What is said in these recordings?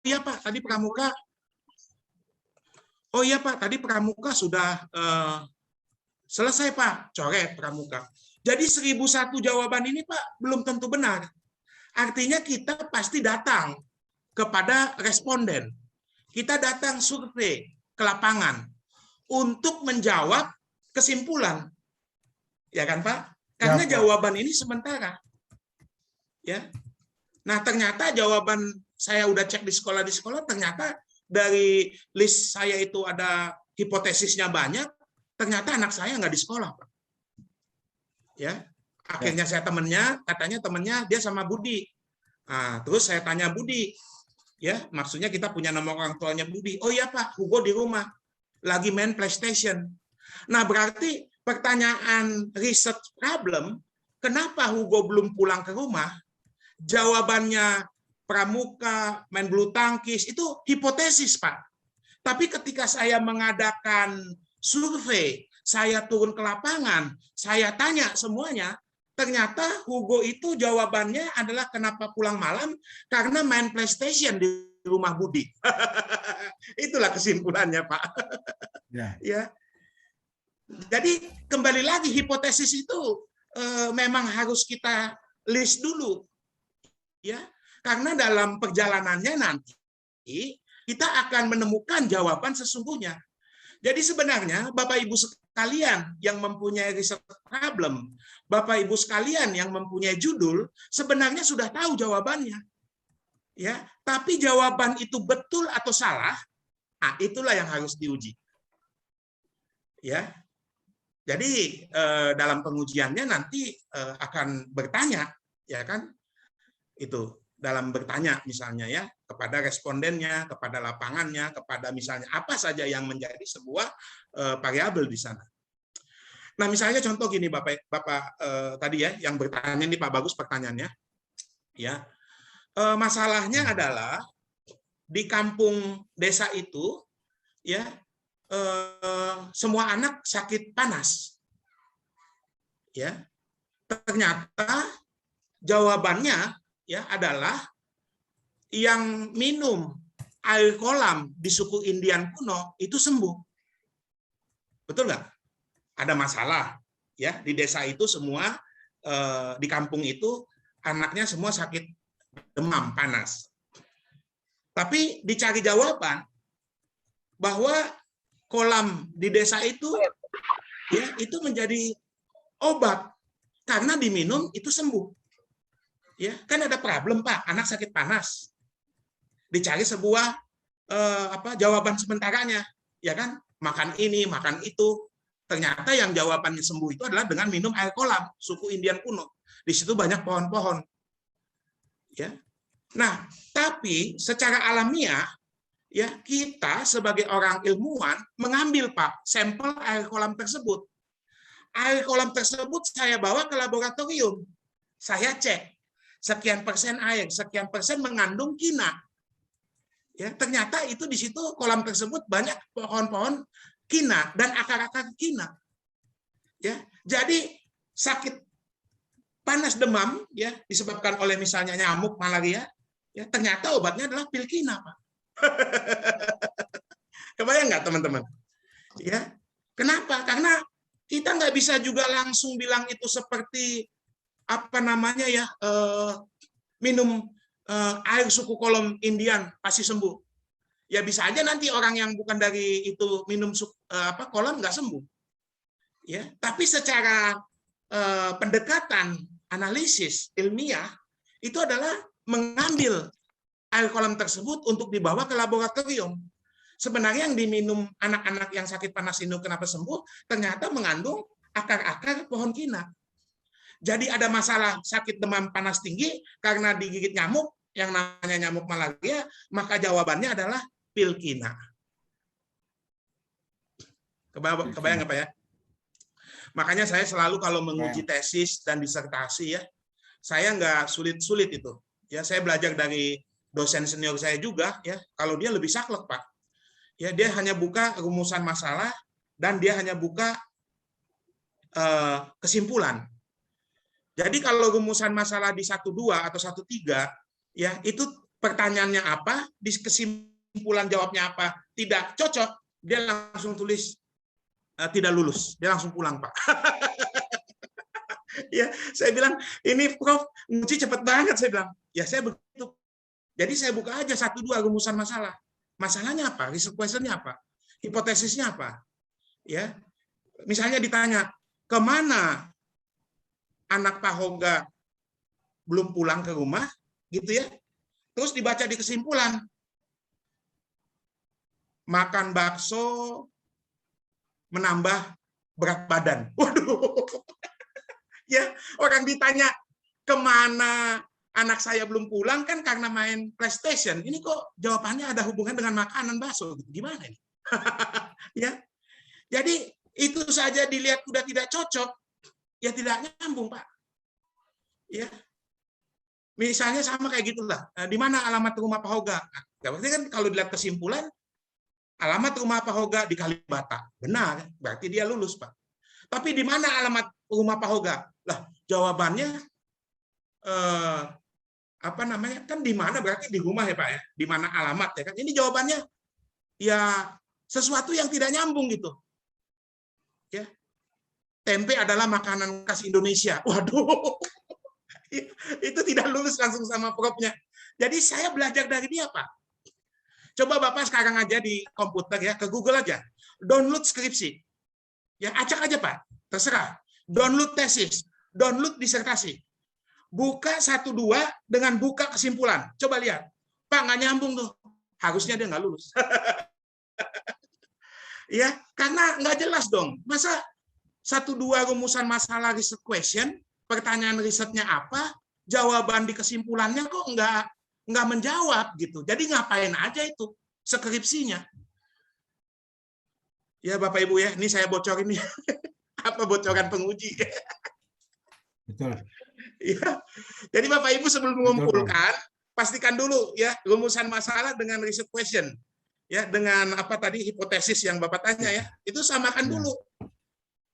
iya Pak, tadi pramuka. Oh iya Pak, tadi pramuka sudah selesai Pak, coret pramuka. Jadi 1001 jawaban ini Pak belum tentu benar. Artinya kita pasti datang kepada responden. Kita datang survei ke lapangan untuk menjawab kesimpulan. Ya kan Pak? Karena Ya, Pak. jawaban ini sementara. Ya. Nah, ternyata jawaban saya udah cek di sekolah ternyata dari list saya itu ada hipotesisnya banyak, ternyata anak saya nggak di sekolah, Pak. Ya. Akhirnya saya katanya temennya dia sama Budi. Nah, terus saya tanya Budi, ya, maksudnya kita punya nomor orang tuanya Budi. Oh iya Pak, Hugo di rumah, lagi main PlayStation. Nah, berarti pertanyaan research problem, kenapa Hugo belum pulang ke rumah? Jawabannya pramuka, main bulu tangkis, itu hipotesis, Pak. Tapi ketika saya mengadakan survei, saya turun ke lapangan, saya tanya semuanya, ternyata Hugo itu jawabannya adalah kenapa pulang malam, karena main PlayStation di rumah Budi. Itulah kesimpulannya, Pak. Ya. Jadi kembali lagi hipotesis itu memang harus kita list dulu, ya, karena dalam perjalanannya nanti kita akan menemukan jawaban sesungguhnya. Jadi sebenarnya Bapak Ibu sekalian yang mempunyai research problem, Bapak Ibu sekalian yang mempunyai judul, sebenarnya sudah tahu jawabannya, ya. Tapi jawaban itu betul atau salah, nah itulah yang harus diuji, ya. Jadi dalam pengujiannya nanti akan bertanya, ya kan? Itu dalam bertanya misalnya ya kepada respondennya, kepada lapangannya, kepada misalnya apa saja yang menjadi sebuah variabel di sana. Nah, misalnya contoh gini Bapak tadi ya yang bertanya ini Pak Bagus pertanyaannya, ya. Masalahnya adalah di kampung desa itu ya semua anak sakit panas. Ya. Ternyata jawabannya ya adalah yang minum air kolam di suku Indian kuno itu sembuh. Betul nggak? Ada masalah ya di desa itu semua di kampung itu anaknya semua sakit demam panas. Tapi dicari jawaban bahwa kolam di desa itu ya itu menjadi obat karena diminum itu sembuh. Ya, kan ada problem Pak, anak sakit panas. Dicari sebuah jawaban sementaranya, ya kan? Makan ini, makan itu. Ternyata yang jawabannya sembuh itu adalah dengan minum air kolam, suku Indian kuno. Di situ banyak pohon-pohon. Ya. Nah, tapi secara alamiah ya kita sebagai orang ilmuwan mengambil Pak sampel air kolam tersebut. Air kolam tersebut saya bawa ke laboratorium. Saya cek sekian persen air, sekian persen mengandung kina. Ya, ternyata itu di situ kolam tersebut banyak pohon-pohon kina dan akar-akar kina. Ya, jadi sakit panas demam ya disebabkan oleh misalnya nyamuk malaria, ya ternyata obatnya adalah pil kina, Pak. Kebayang nggak teman-teman? Ya, kenapa? Karena kita nggak bisa juga langsung bilang itu seperti apa namanya ya minum air suku kolom Indian pasti sembuh. Ya bisa aja nanti orang yang bukan dari itu minum kolam nggak sembuh. Ya, tapi secara pendekatan analisis ilmiah itu adalah mengambil air kolam tersebut untuk dibawa ke laboratorium. Sebenarnya yang diminum anak-anak yang sakit panas ini kenapa sembuh? Ternyata mengandung akar-akar pohon kina. Jadi ada masalah sakit demam panas tinggi karena digigit nyamuk, yang namanya nyamuk malaria, maka jawabannya adalah pil kina. Kebayang apa ya? Makanya saya selalu kalau menguji tesis dan disertasi ya, saya nggak sulit-sulit itu. Ya, saya belajar dari dosen senior saya juga ya, kalau dia lebih saklek, Pak. Ya, dia hanya buka rumusan masalah dan dia hanya buka kesimpulan. Jadi kalau rumusan masalah di 1-2 atau 1-3 ya itu pertanyaannya apa, di kesimpulan jawabnya apa, tidak cocok, dia langsung tulis tidak lulus, dia langsung pulang, Pak. Ya, saya bilang, ini Prof, nguji cepet banget, saya bilang. Ya, saya begitu. Jadi saya buka aja 1-2 rumusan masalah. Masalahnya apa? Research question-nya apa? Hipotesisnya apa? Ya, misalnya ditanya, kemana anak Pak Hoga belum pulang ke rumah, gitu ya? Terus dibaca di kesimpulan, makan bakso menambah berat badan. Waduh, ya orang ditanya kemana anak saya belum pulang kan karena main PlayStation. Ini kok jawabannya ada hubungan dengan makanan bakso? Gimana ini? Ya, jadi itu saja dilihat sudah tidak cocok, ya tidak nyambung, Pak. Ya, misalnya sama kayak gitulah. Di mana alamat rumah Pak Hoga? Nah, berarti kan kalau dilihat kesimpulan, alamat rumah Pak Hoga di Kalibata. Benar, berarti dia lulus, Pak. Tapi di mana alamat rumah Pak Hoga? Lah, jawabannya apa namanya? Kan di mana berarti di rumah ya, Pak ya. Di mana alamat ya kan? Ini jawabannya ya sesuatu yang tidak nyambung gitu. Ya. Tempe adalah makanan khas Indonesia. Waduh. Itu tidak lulus langsung sama profnya. Jadi saya belajar dari dia, Pak. Coba Bapak sekarang aja di komputer ya, ke Google aja. Download skripsi. Ya, acak aja, Pak. Terserah. Download tesis, download disertasi. Buka 1-2 dengan buka kesimpulan. Coba lihat. Pak, nggak nyambung tuh. Harusnya dia nggak lulus. Ya, karena nggak jelas dong. Masa 1-2 rumusan masalah research question, pertanyaan risetnya apa, jawaban di kesimpulannya kok nggak menjawab gitu. Jadi ngapain aja itu skripsinya? Ya Bapak Ibu ya, ini saya bocorin nih. Apa bocoran penguji? Betul. Ya. Jadi Bapak Ibu sebelum mengumpulkan, pastikan dulu ya rumusan masalah dengan research question. Ya, dengan apa tadi hipotesis yang Bapak tanya ya. Itu samakan dulu.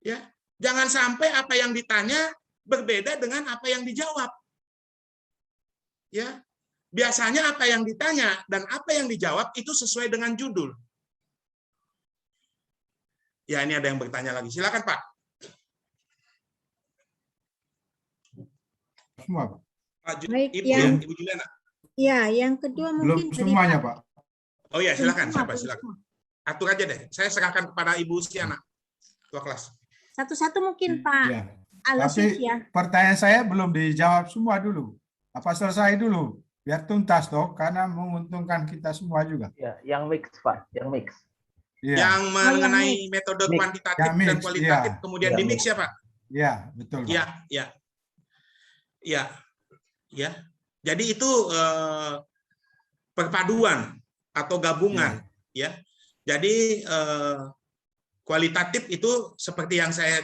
Ya. Jangan sampai apa yang ditanya berbeda dengan apa yang dijawab. Ya. Biasanya apa yang ditanya dan apa yang dijawab itu sesuai dengan judul. Ya, ini ada yang bertanya lagi. Silakan, Pak. Semua, Pak. Baik, Ibu Juliana. Ya, yang kedua mungkin belum semuanya, Pak. Oh ya, silakan. Siapa? Silakan. Atur aja deh. Saya serahkan kepada Ibu Siana, ketua kelas. Satu-satu mungkin, Pak. Ya. Aloysius Tapi ya. pertanyaan saya belum dijawab semua dulu. Apa selesai dulu? Biar tuntas toh, karena menguntungkan kita semua juga. Ya, yang mix, Pak, yang mix. Ya. Yang mengenai metode Mix. kuantitatif Yang mix, dan kualitatif, ya. kemudian Ya, di mix mix. ya, Pak? Ya, betul, Pak. Ya. Jadi itu perpaduan atau gabungan, ya. Jadi kualitatif itu seperti yang saya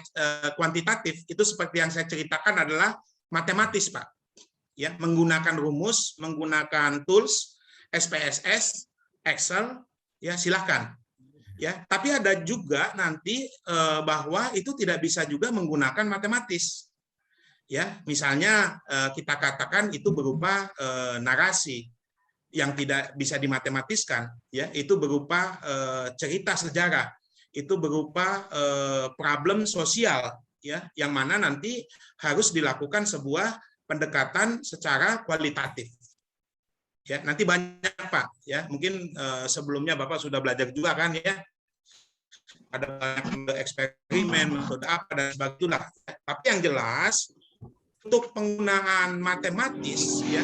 kuantitatif itu seperti yang saya ceritakan adalah matematis, Pak. Ya, menggunakan rumus, menggunakan tools, SPSS, Excel, ya silahkan. Ya, tapi ada juga nanti bahwa itu tidak bisa juga menggunakan matematis. Ya, misalnya kita katakan itu berupa narasi yang tidak bisa dimatematiskan, ya, itu berupa cerita sejarah, itu berupa problem sosial, ya, yang mana nanti harus dilakukan sebuah pendekatan secara kualitatif. Ya, nanti banyak, Pak, ya, mungkin sebelumnya Bapak sudah belajar juga kan ya. Ada banyak metode eksperimen, metode apa dan sebagainya. Tapi yang jelas untuk penggunaan matematis ya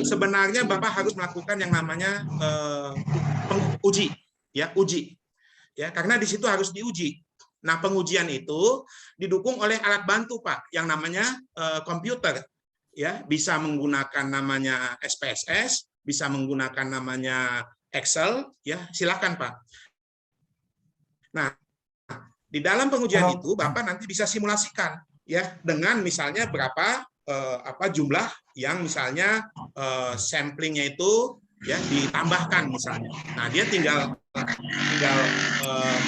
sebenarnya Bapak harus melakukan yang namanya uji ya, karena di situ harus diuji. Nah, pengujian itu didukung oleh alat bantu, Pak, yang namanya komputer ya, bisa menggunakan namanya SPSS, bisa menggunakan namanya Excel ya, silakan, Pak. Nah, di dalam pengujian itu Bapak nanti bisa simulasikan ya dengan misalnya berapa jumlah yang misalnya samplingnya itu ya ditambahkan misalnya. Nah, dia tinggal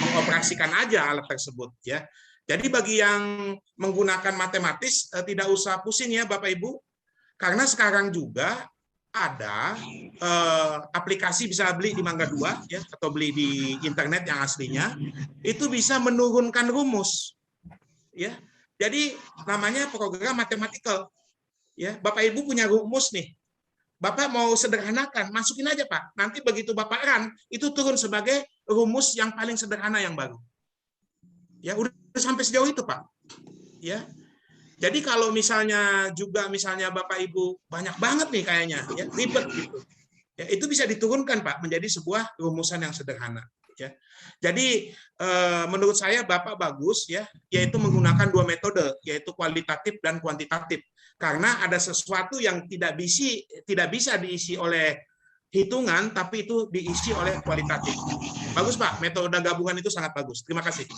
mengoperasikan aja alat tersebut ya. Jadi bagi yang menggunakan matematis tidak usah pusing ya Bapak Ibu, karena sekarang juga ada aplikasi bisa beli di Mangga 2 ya, atau beli di internet yang aslinya, itu bisa menurunkan rumus ya. Jadi namanya program mathematical ya. Bapak Ibu punya rumus nih, Bapak mau sederhanakan, masukin aja Pak, nanti begitu Bapak run itu turun sebagai rumus yang paling sederhana yang baru ya. Udah sampai sejauh itu Pak ya. Jadi kalau misalnya Bapak Ibu banyak banget nih kayaknya ya, ribet gitu. Ya, itu bisa diturunkan Pak menjadi sebuah rumusan yang sederhana ya. Jadi menurut saya Bapak bagus ya, yaitu menggunakan dua metode, yaitu kualitatif dan kuantitatif. Karena ada sesuatu yang tidak bisa diisi oleh hitungan, tapi itu diisi oleh kualitatif. Bagus Pak, metode gabungan itu sangat bagus. Terima kasih.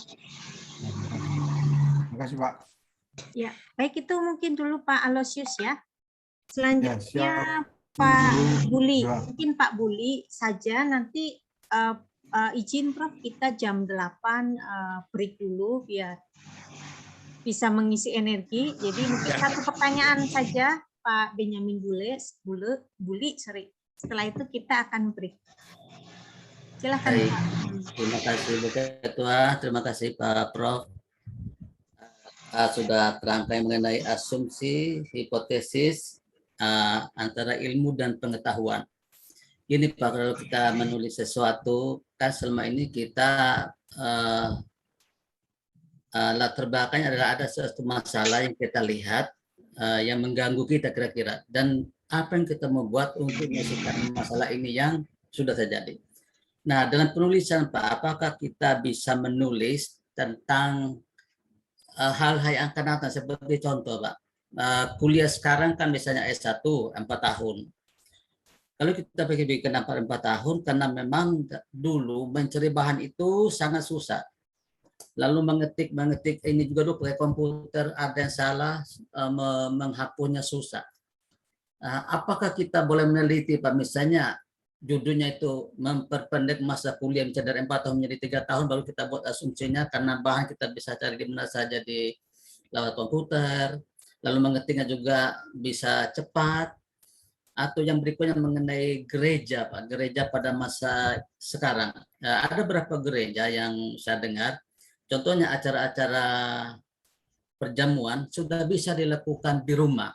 Terima kasih Pak. Ya, baik itu mungkin dulu Pak Alosius ya. Selanjutnya siap. Pak Buli. Ya. Mungkin Pak Buli saja nanti izin Prof kita jam 8 break dulu biar bisa mengisi energi. Jadi mungkin satu pertanyaan saja Pak Benyamin Buli, sorry. Setelah itu kita akan break. Silakan Baik. Pak. Terima kasih Bu Ketua, terima kasih Pak Prof. Sudah terangkai mengenai asumsi, hipotesis antara ilmu dan pengetahuan. Ini Pak, kalau kita menulis sesuatu, kan selama ini kita latar belakangnya adalah ada suatu masalah yang kita lihat yang mengganggu kita kira-kira, dan apa yang kita membuat untuk menyelesaikan masalah ini yang sudah terjadi. Nah, dalam penulisan Pak, apakah kita bisa menulis tentang hal-hal yang akan datang, seperti contoh Pak, kuliah sekarang kan misalnya S1 4 tahun. Kalau kita bikin 4 tahun, karena memang dulu mencari bahan itu sangat susah. Lalu mengetik ini juga dulu pakai komputer, ada yang salah, menghapusnya susah. Apakah kita boleh meneliti Pak, misalnya judulnya itu memperpendek masa kuliah dari 4 tahun menjadi 3 tahun, baru kita buat asumsinya karena bahan kita bisa cari di mana saja di lewat komputer, lalu mengetiknya juga bisa cepat. Atau yang berikutnya mengenai gereja Pak, gereja pada masa sekarang. Ada beberapa gereja yang saya dengar, contohnya acara-acara perjamuan sudah bisa dilakukan di rumah.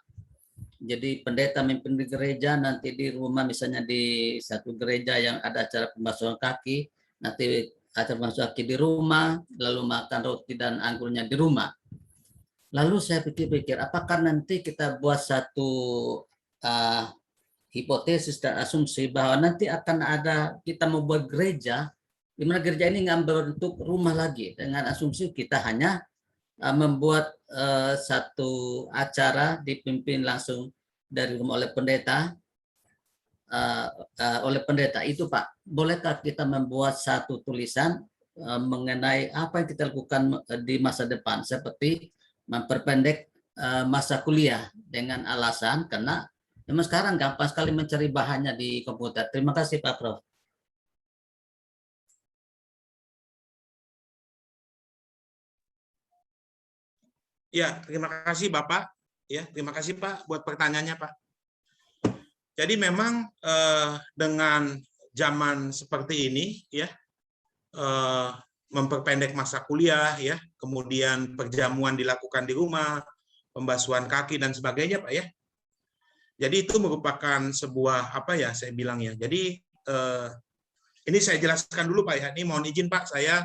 Jadi pendeta memimpin di gereja, nanti di rumah misalnya di satu gereja yang ada acara pembasuhan kaki, nanti acara pembasuhan kaki di rumah, lalu makan roti dan anggurnya di rumah. Lalu saya pikir-pikir, apakah nanti kita buat satu hipotesis dan asumsi bahwa nanti akan ada, kita membuat gereja, di mana gereja ini nggak berbentuk rumah lagi, dengan asumsi kita hanya membuat satu acara dipimpin langsung dari rumah oleh pendeta, itu Pak. Bolehkah kita membuat satu tulisan mengenai apa yang kita lakukan di masa depan, seperti memperpendek masa kuliah dengan alasan karena memang sekarang gampang sekali mencari bahannya di komputer. Terima kasih Pak Prof. Ya, terima kasih Bapak. Ya, terima kasih Pak buat pertanyaannya Pak. Jadi memang dengan zaman seperti ini ya, memperpendek masa kuliah ya, kemudian perjamuan dilakukan di rumah, pembasuhan kaki dan sebagainya Pak ya. Jadi itu merupakan sebuah apa ya saya bilang ya. Jadi ini saya jelaskan dulu Pak ya. Ini mohon izin Pak, saya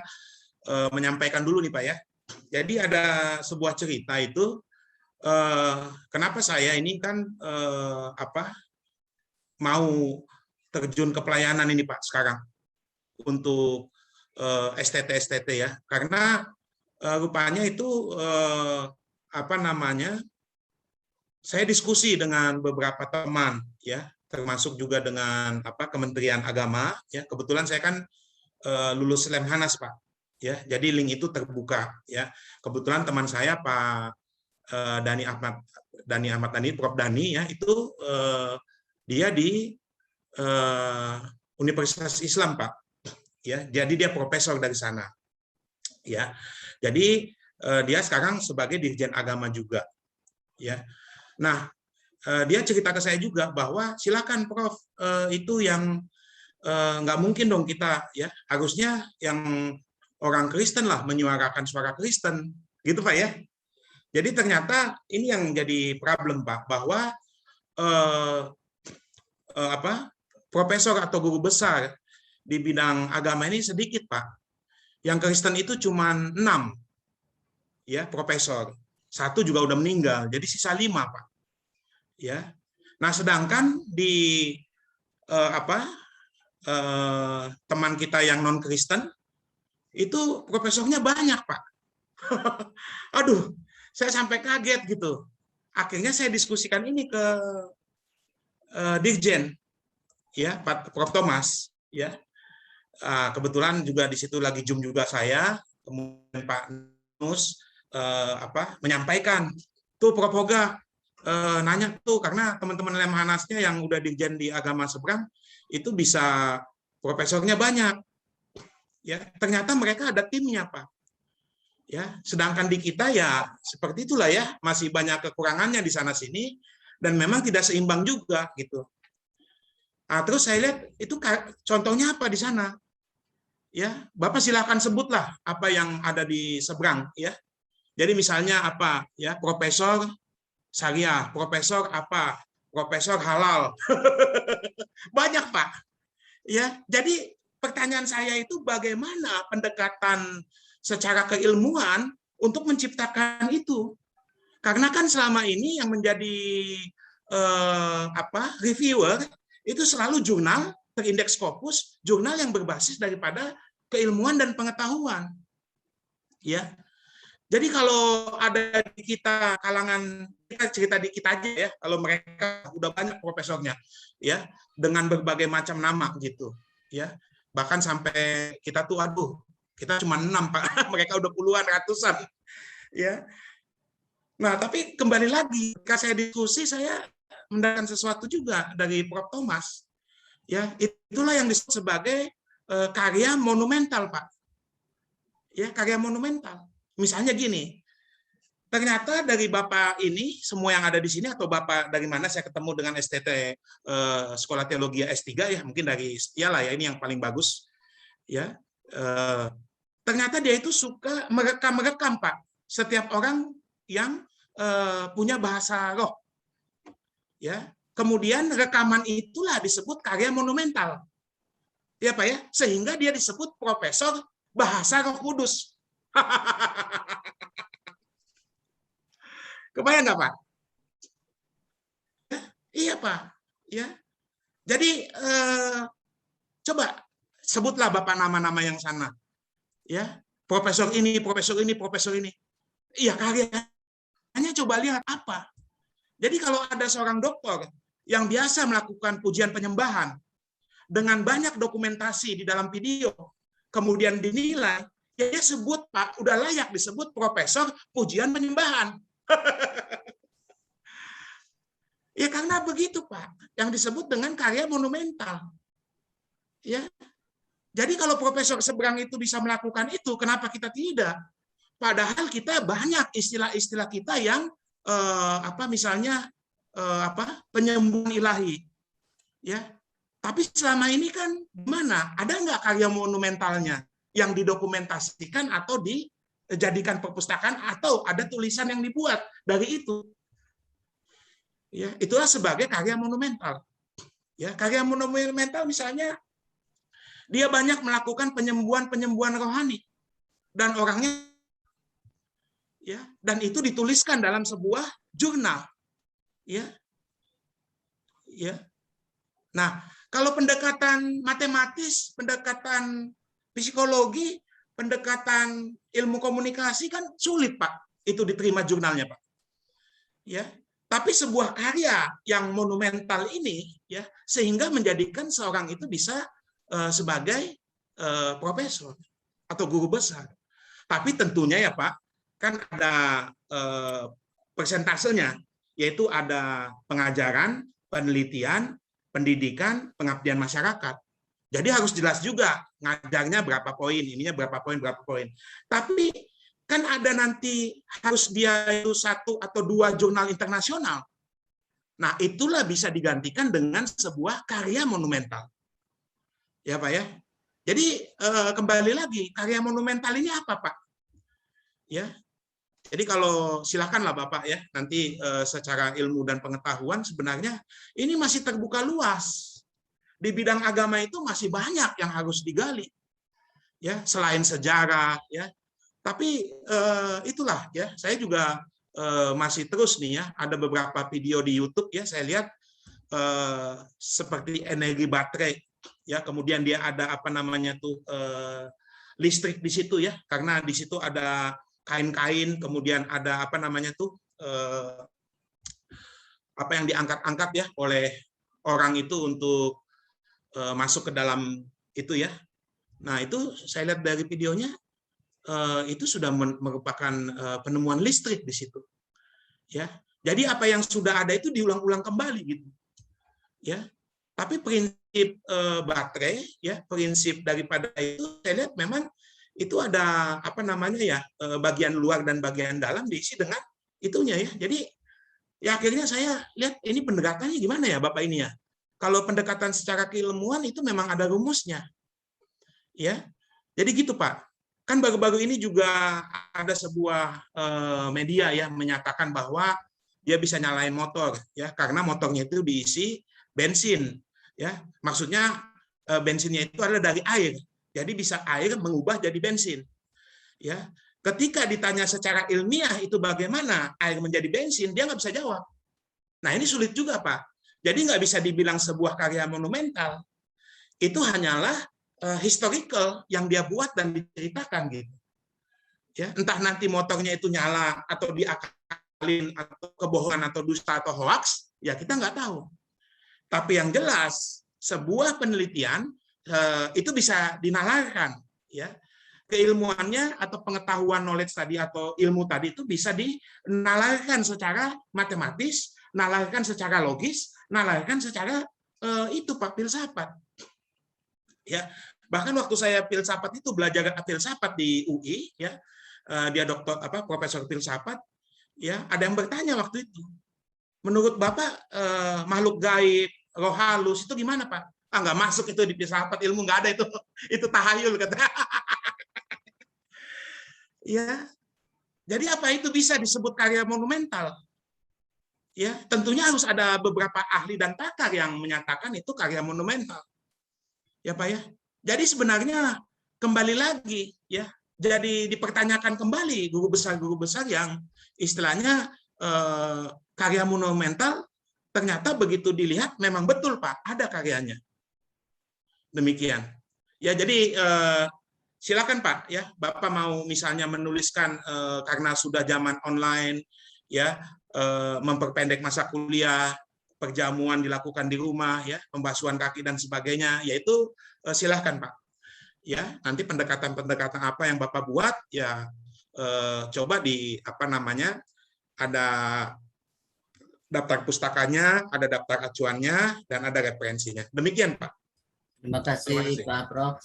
menyampaikan dulu nih Pak ya. Jadi ada sebuah cerita itu, kenapa saya ini kan mau terjun ke pelayanan ini Pak sekarang untuk STT ya. Karena rupanya itu saya diskusi dengan beberapa teman ya, termasuk juga dengan Kementerian Agama ya. Kebetulan saya kan lulus Lemhanas Pak ya, jadi link itu terbuka ya. Kebetulan teman saya Pak Dani Ahmad Dhani, Prof Dani ya, itu dia di Universitas Islam Pak ya, jadi dia profesor dari sana ya. Jadi dia sekarang sebagai Dirjen Agama juga ya. Nah, dia cerita ke saya juga bahwa silakan Prof, itu yang nggak mungkin dong kita, ya harusnya yang orang Kristen lah menyuarakan suara Kristen, gitu Pak ya. Jadi ternyata ini yang jadi problem Pak, bahwa profesor atau guru besar di bidang agama ini sedikit Pak. Yang Kristen itu cuma 6 ya profesor, 1 juga udah meninggal, jadi sisa 5 Pak. Ya, nah sedangkan di teman kita yang non Kristen itu profesornya banyak Pak. Aduh, saya sampai kaget gitu. Akhirnya saya diskusikan ini ke Dirjen, ya Pak Prof Thomas, ya. Kebetulan juga di situ lagi Zoom juga saya, kemudian Pak Nus menyampaikan tuh Prof Hoga nanya tuh, karena teman-teman Lemhanasnya yang udah Dirjen di agama seberang itu bisa profesornya banyak, ya ternyata mereka ada timnya Pak. Ya, sedangkan di kita ya seperti itulah ya, masih banyak kekurangannya di sana sini dan memang tidak seimbang juga gitu. Nah, terus saya lihat itu contohnya apa di sana. Ya, Bapak silakan sebutlah apa yang ada di seberang ya. Jadi misalnya apa ya, profesor syariah, profesor apa, profesor halal. Banyak Pak. Ya, jadi pertanyaan saya itu bagaimana pendekatan secara keilmuan untuk menciptakan itu. Karena kan selama ini yang menjadi reviewer itu selalu jurnal terindeks Scopus, jurnal yang berbasis daripada keilmuan dan pengetahuan. Ya. Jadi kalau ada di kita kalangan, kita cerita di kita aja ya, kalau mereka udah banyak profesornya ya, dengan berbagai macam nama gitu. Ya. Bahkan sampai kita tuh aduh, kita cuma 6 Pak, mereka udah puluhan, ratusan. Ya. Nah, tapi kembali lagi, ketika saya diskusi, saya mendapatkan sesuatu juga dari Prof Thomas. Ya, itulah yang disebut sebagai karya monumental, Pak. Ya, karya monumental. Misalnya gini, ternyata dari Bapak ini, semua yang ada di sini, atau Bapak dari mana saya ketemu dengan STT Sekolah Teologi S3, ya mungkin dari Setia lah ya, ini yang paling bagus. Ya, ternyata dia itu suka merekam Pak, setiap orang yang punya bahasa roh. Ya, kemudian rekaman itulah disebut karya monumental. Ya Pak ya, sehingga dia disebut profesor bahasa Roh Kudus. Kebayang nggak Pak? Iya Pak. Ya. Jadi coba sebutlah Bapak nama-nama yang sana. Ya, profesor ini, profesor ini, profesor ini. Iya, karyanya coba lihat apa. Jadi kalau ada seorang dokter yang biasa melakukan pujian penyembahan dengan banyak dokumentasi di dalam video, kemudian dinilai, ya dia sebut Pak, udah layak disebut profesor pujian penyembahan. Ya karena begitu Pak, yang disebut dengan karya monumental. Ya. Jadi kalau profesor seberang itu bisa melakukan itu, kenapa kita tidak? Padahal kita banyak istilah-istilah kita yang misalnya penyembuhan ilahi. Ya. Tapi selama ini kan gimana? Ada nggak karya monumentalnya yang didokumentasikan atau dijadikan perpustakaan atau ada tulisan yang dibuat dari itu? Ya, itulah sebagai karya monumental. Ya, karya monumental misalnya dia banyak melakukan penyembuhan rohani dan orangnya ya, dan itu dituliskan dalam sebuah jurnal. Ya. Ya. Nah, kalau pendekatan matematis, pendekatan psikologi, pendekatan ilmu komunikasi kan sulit, Pak. Itu diterima jurnalnya, Pak. Ya. Tapi sebuah karya yang monumental ini ya sehingga menjadikan seorang itu bisa sebagai profesor atau guru besar. Tapi tentunya ya Pak, kan ada persentasenya, yaitu ada pengajaran, penelitian, pendidikan, pengabdian masyarakat. Jadi harus jelas juga ngajarnya berapa poin, ininya berapa poin. Tapi kan ada nanti harus dia itu 1 atau 2 jurnal internasional. Nah, itulah bisa digantikan dengan sebuah karya monumental. Ya, Pak ya. Jadi kembali lagi, karya monumental ini apa, Pak? Ya. Jadi kalau silakanlah Bapak ya, nanti secara ilmu dan pengetahuan sebenarnya ini masih terbuka luas. Di bidang agama itu masih banyak yang harus digali. Ya, selain sejarah ya. Tapi itulah ya, saya juga masih terus nih ya, ada beberapa video di YouTube ya, saya lihat seperti energi baterai ya, kemudian dia ada apa namanya tuh listrik di situ ya, karena di situ ada kain-kain, kemudian ada apa namanya tuh apa yang diangkat-angkat ya oleh orang itu untuk masuk ke dalam itu ya. Nah, itu saya lihat dari videonya itu sudah merupakan penemuan listrik di situ. Ya. Jadi apa yang sudah ada itu diulang-ulang kembali gitu. Ya. Tapi prinsip baterai ya, prinsip daripada itu saya lihat memang itu ada apa namanya ya, bagian luar dan bagian dalam diisi dengan itunya ya. Jadi ya akhirnya saya lihat ini pendekatannya gimana ya Bapak ini ya. Kalau pendekatan secara keilmuan itu memang ada rumusnya. Ya. Jadi gitu Pak. Kan baru-baru ini juga ada sebuah media ya menyatakan bahwa dia bisa nyalain motor ya, karena motornya itu diisi bensin ya. Maksudnya bensinnya itu adalah dari air. Jadi bisa air mengubah jadi bensin. Ya, ketika ditanya secara ilmiah itu bagaimana air menjadi bensin, dia nggak bisa jawab. Nah ini sulit juga Pak. Jadi nggak bisa dibilang sebuah karya monumental. Itu hanyalah historical yang dia buat dan diceritakan gitu. Ya, entah nanti motornya itu nyala atau diakalin atau kebohongan atau dusta atau hoax, ya kita nggak tahu. Tapi yang jelas sebuah penelitian itu bisa dinalarkan, ya keilmuannya atau pengetahuan knowledge tadi atau ilmu tadi itu bisa dinalarkan secara matematis, nalarkan secara logis, nalarkan secara itu Pak filsafat. Ya, bahkan waktu saya filsafat itu belajar filsafat di UI, ya dia dokter apa profesor filsafat, ya ada yang bertanya waktu itu, menurut Bapak makhluk gaib, roh halus itu gimana Pak? Ah nggak masuk itu di filsafat, ilmu nggak ada itu tahayul kata. Ya, jadi apa itu bisa disebut karya monumental? Ya, tentunya harus ada beberapa ahli dan pakar yang menyatakan itu karya monumental. Ya Pak ya. Jadi sebenarnya kembali lagi ya, jadi dipertanyakan kembali guru besar yang istilahnya karya monumental ternyata begitu dilihat memang betul Pak, ada karyanya. Demikian. Ya jadi silakan Pak ya, Bapak mau misalnya menuliskan karena sudah zaman online ya, memperpendek masa kuliah, perjamuan dilakukan di rumah ya, pembasuhan kaki dan sebagainya, yaitu silahkan Pak. Ya, nanti pendekatan-pendekatan apa yang Bapak buat ya coba di apa namanya? Ada daftar pustakanya, ada daftar acuannya dan ada referensinya. Demikian Pak. Terima kasih Pak Prof.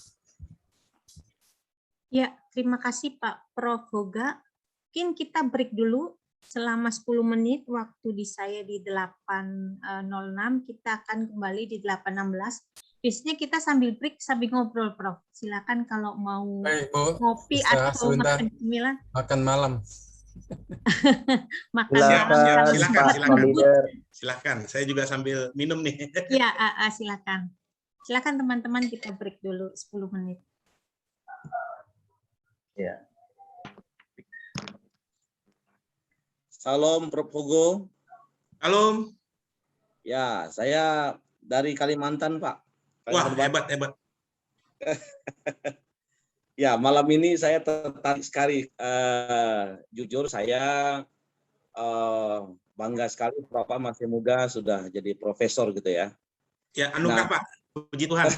Ya, terima kasih Pak Prof Hoga. Mungkin kita break dulu selama 10 menit, waktu di saya di 8.06, kita akan kembali di 8.16. Biasanya kita sambil break, sambil ngobrol, Prof. Silakan kalau mau ngopi atau makan cemilan. Makan malam. Makan malam. Silakan. Saya juga sambil minum nih. Ya, silakan. Silakan teman-teman, kita break dulu 10 menit. Ya. Salam Prof. Hugo. Salam. Ya, saya dari Kalimantan, Pak. Wah, hebat. Ya, malam ini saya tertarik sekali. Jujur saya bangga sekali Bapak masih muda sudah jadi profesor gitu ya. Ya, anugerah Pak. Puji Tuhan.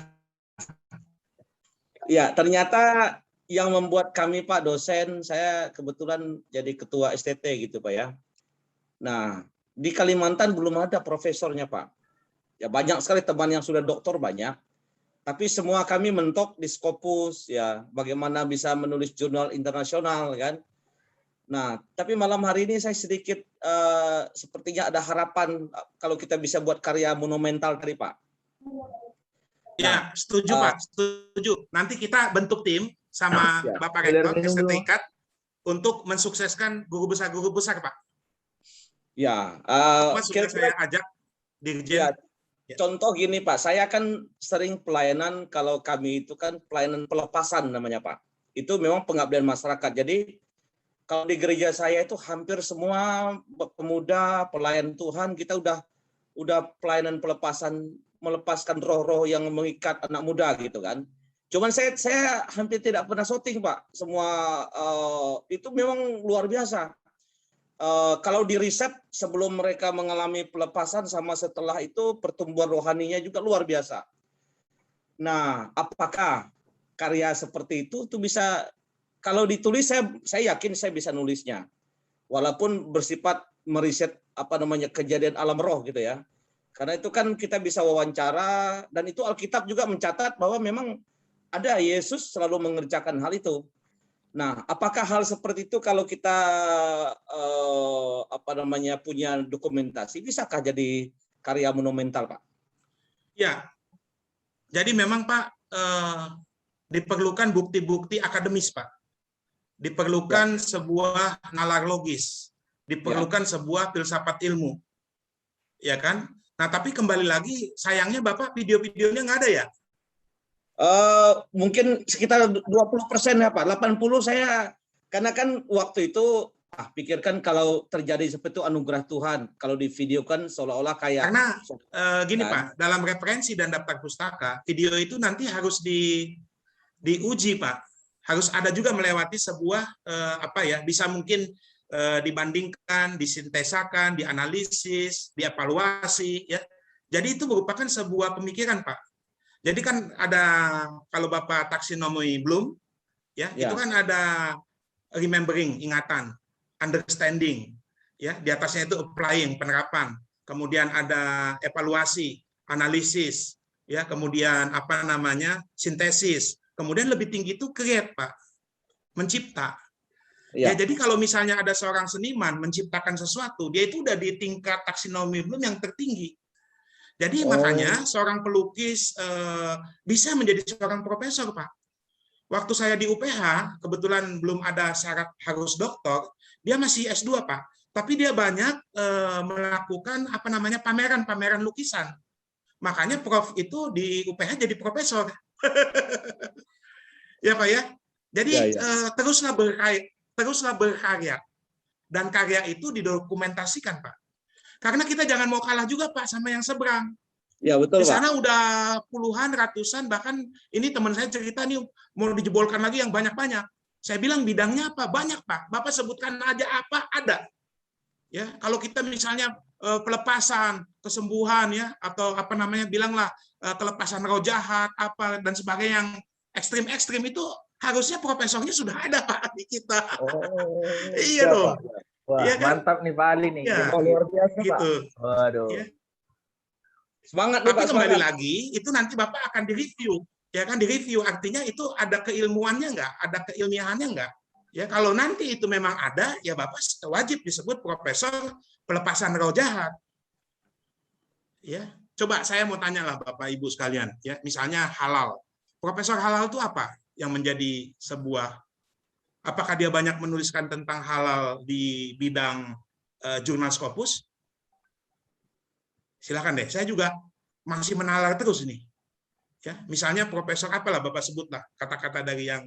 Ya, ternyata yang membuat kami Pak dosen, saya kebetulan jadi ketua STT gitu Pak ya. Nah, di Kalimantan belum ada profesornya Pak. Ya banyak sekali teman yang sudah doktor banyak, tapi semua kami mentok di Scopus ya, bagaimana bisa menulis jurnal internasional kan. Nah, tapi malam hari ini saya sedikit sepertinya ada harapan kalau kita bisa buat karya monumental tadi, Pak. Ya, setuju Pak, setuju. Nanti kita bentuk tim sama Ya. Bapak Rektor STTIKAT untuk mensukseskan guru besar Pak. Ya, Mas sudah saya ajak Dirjen. ya, contoh gini Pak, saya kan sering pelayanan, kalau kami itu kan pelayanan pelepasan namanya Pak. Itu memang pengabdian masyarakat. Jadi kalau di gereja saya itu hampir semua pemuda, pelayan Tuhan, kita udah pelayanan pelepasan, melepaskan roh-roh yang mengikat anak muda gitu kan. Cuman saya hampir tidak pernah syuting Pak. Semua itu memang luar biasa. Kalau di riset sebelum mereka mengalami pelepasan sama setelah itu pertumbuhan rohaninya juga luar biasa. Nah, apakah karya seperti itu tuh bisa, kalau ditulis saya yakin saya bisa nulisnya. Walaupun bersifat meriset kejadian alam roh gitu ya. Karena itu kan kita bisa wawancara, dan itu Alkitab juga mencatat bahwa memang ada Yesus selalu mengerjakan hal itu. Nah, apakah hal seperti itu kalau kita punya dokumentasi, bisakah jadi karya monumental, Pak? Ya, jadi memang Pak diperlukan bukti-bukti akademis Pak. Diperlukan sebuah nalar logis, diperlukan sebuah filsafat ilmu, ya kan? Nah, tapi kembali lagi, sayangnya Bapak video-videonya nggak ada ya? Mungkin sekitar 20% ya Pak. 80 saya, karena kan waktu itu pikirkan kalau terjadi seperti itu anugerah Tuhan. Kalau di video kan seolah-olah kayak. Karena gini Pak, dalam referensi dan daftar pustaka, video itu nanti harus diuji Pak. Harus ada juga melewati sebuah bisa mungkin dibandingkan, disintesakan, dianalisis, dievaluasi ya. Jadi itu merupakan sebuah pemikiran Pak. Jadi kan ada, kalau Bapak taksonomi Bloom ya, itu kan ada remembering, ingatan, understanding ya, di atasnya itu applying, penerapan. Kemudian ada evaluasi, analisis ya, kemudian sintesis. Kemudian lebih tinggi itu create Pak, mencipta. Ya, jadi kalau misalnya ada seorang seniman menciptakan sesuatu, dia itu udah di tingkat taksonomi Bloom yang tertinggi. Jadi makanya seorang pelukis bisa menjadi seorang profesor, Pak. Waktu saya di UPH, kebetulan belum ada syarat harus doktor, dia masih S2, Pak. Tapi dia banyak melakukan pameran-pameran lukisan. Makanya Prof itu di UPH jadi profesor. Ya, Pak ya. Jadi teruslah berkarya. Dan karya itu didokumentasikan, Pak. Karena kita jangan mau kalah juga Pak sama yang seberang. Ya betul Di sana Pak. udah puluhan, ratusan, bahkan ini teman saya cerita nih mau dijebolkan lagi yang banyak-banyak. Saya bilang bidangnya apa? Banyak Pak. Bapak sebutkan aja apa ada. Ya, kalau kita misalnya pelepasan, kesembuhan ya, atau bilanglah kelepasan roh jahat apa dan sebagainya yang ekstrim-ekstrim itu harusnya profesornya sudah ada Pak di kita. Iya dong. Pak. Wah, ya kan? Mantap nih Pak Ali nih. Ya, luar biasa gitu. Pak. Waduh. Ya. Semangat nih Tapi Pak. kembali lagi, itu nanti Bapak akan direview. Ya kan, direview artinya itu ada keilmuannya nggak, ada keilmiahannya nggak. Ya, kalau nanti itu memang ada, ya Bapak wajib disebut profesor pelepasan roh jahat. Ya, coba saya mau tanya lah Bapak Ibu sekalian, ya, misalnya halal. Profesor halal itu apa yang menjadi sebuah, apakah dia banyak menuliskan tentang halal di bidang jurnal Scopus? Silakan deh, saya juga masih menalar terus ini. Ya, misalnya profesor apalah Bapak sebutlah kata-kata dari yang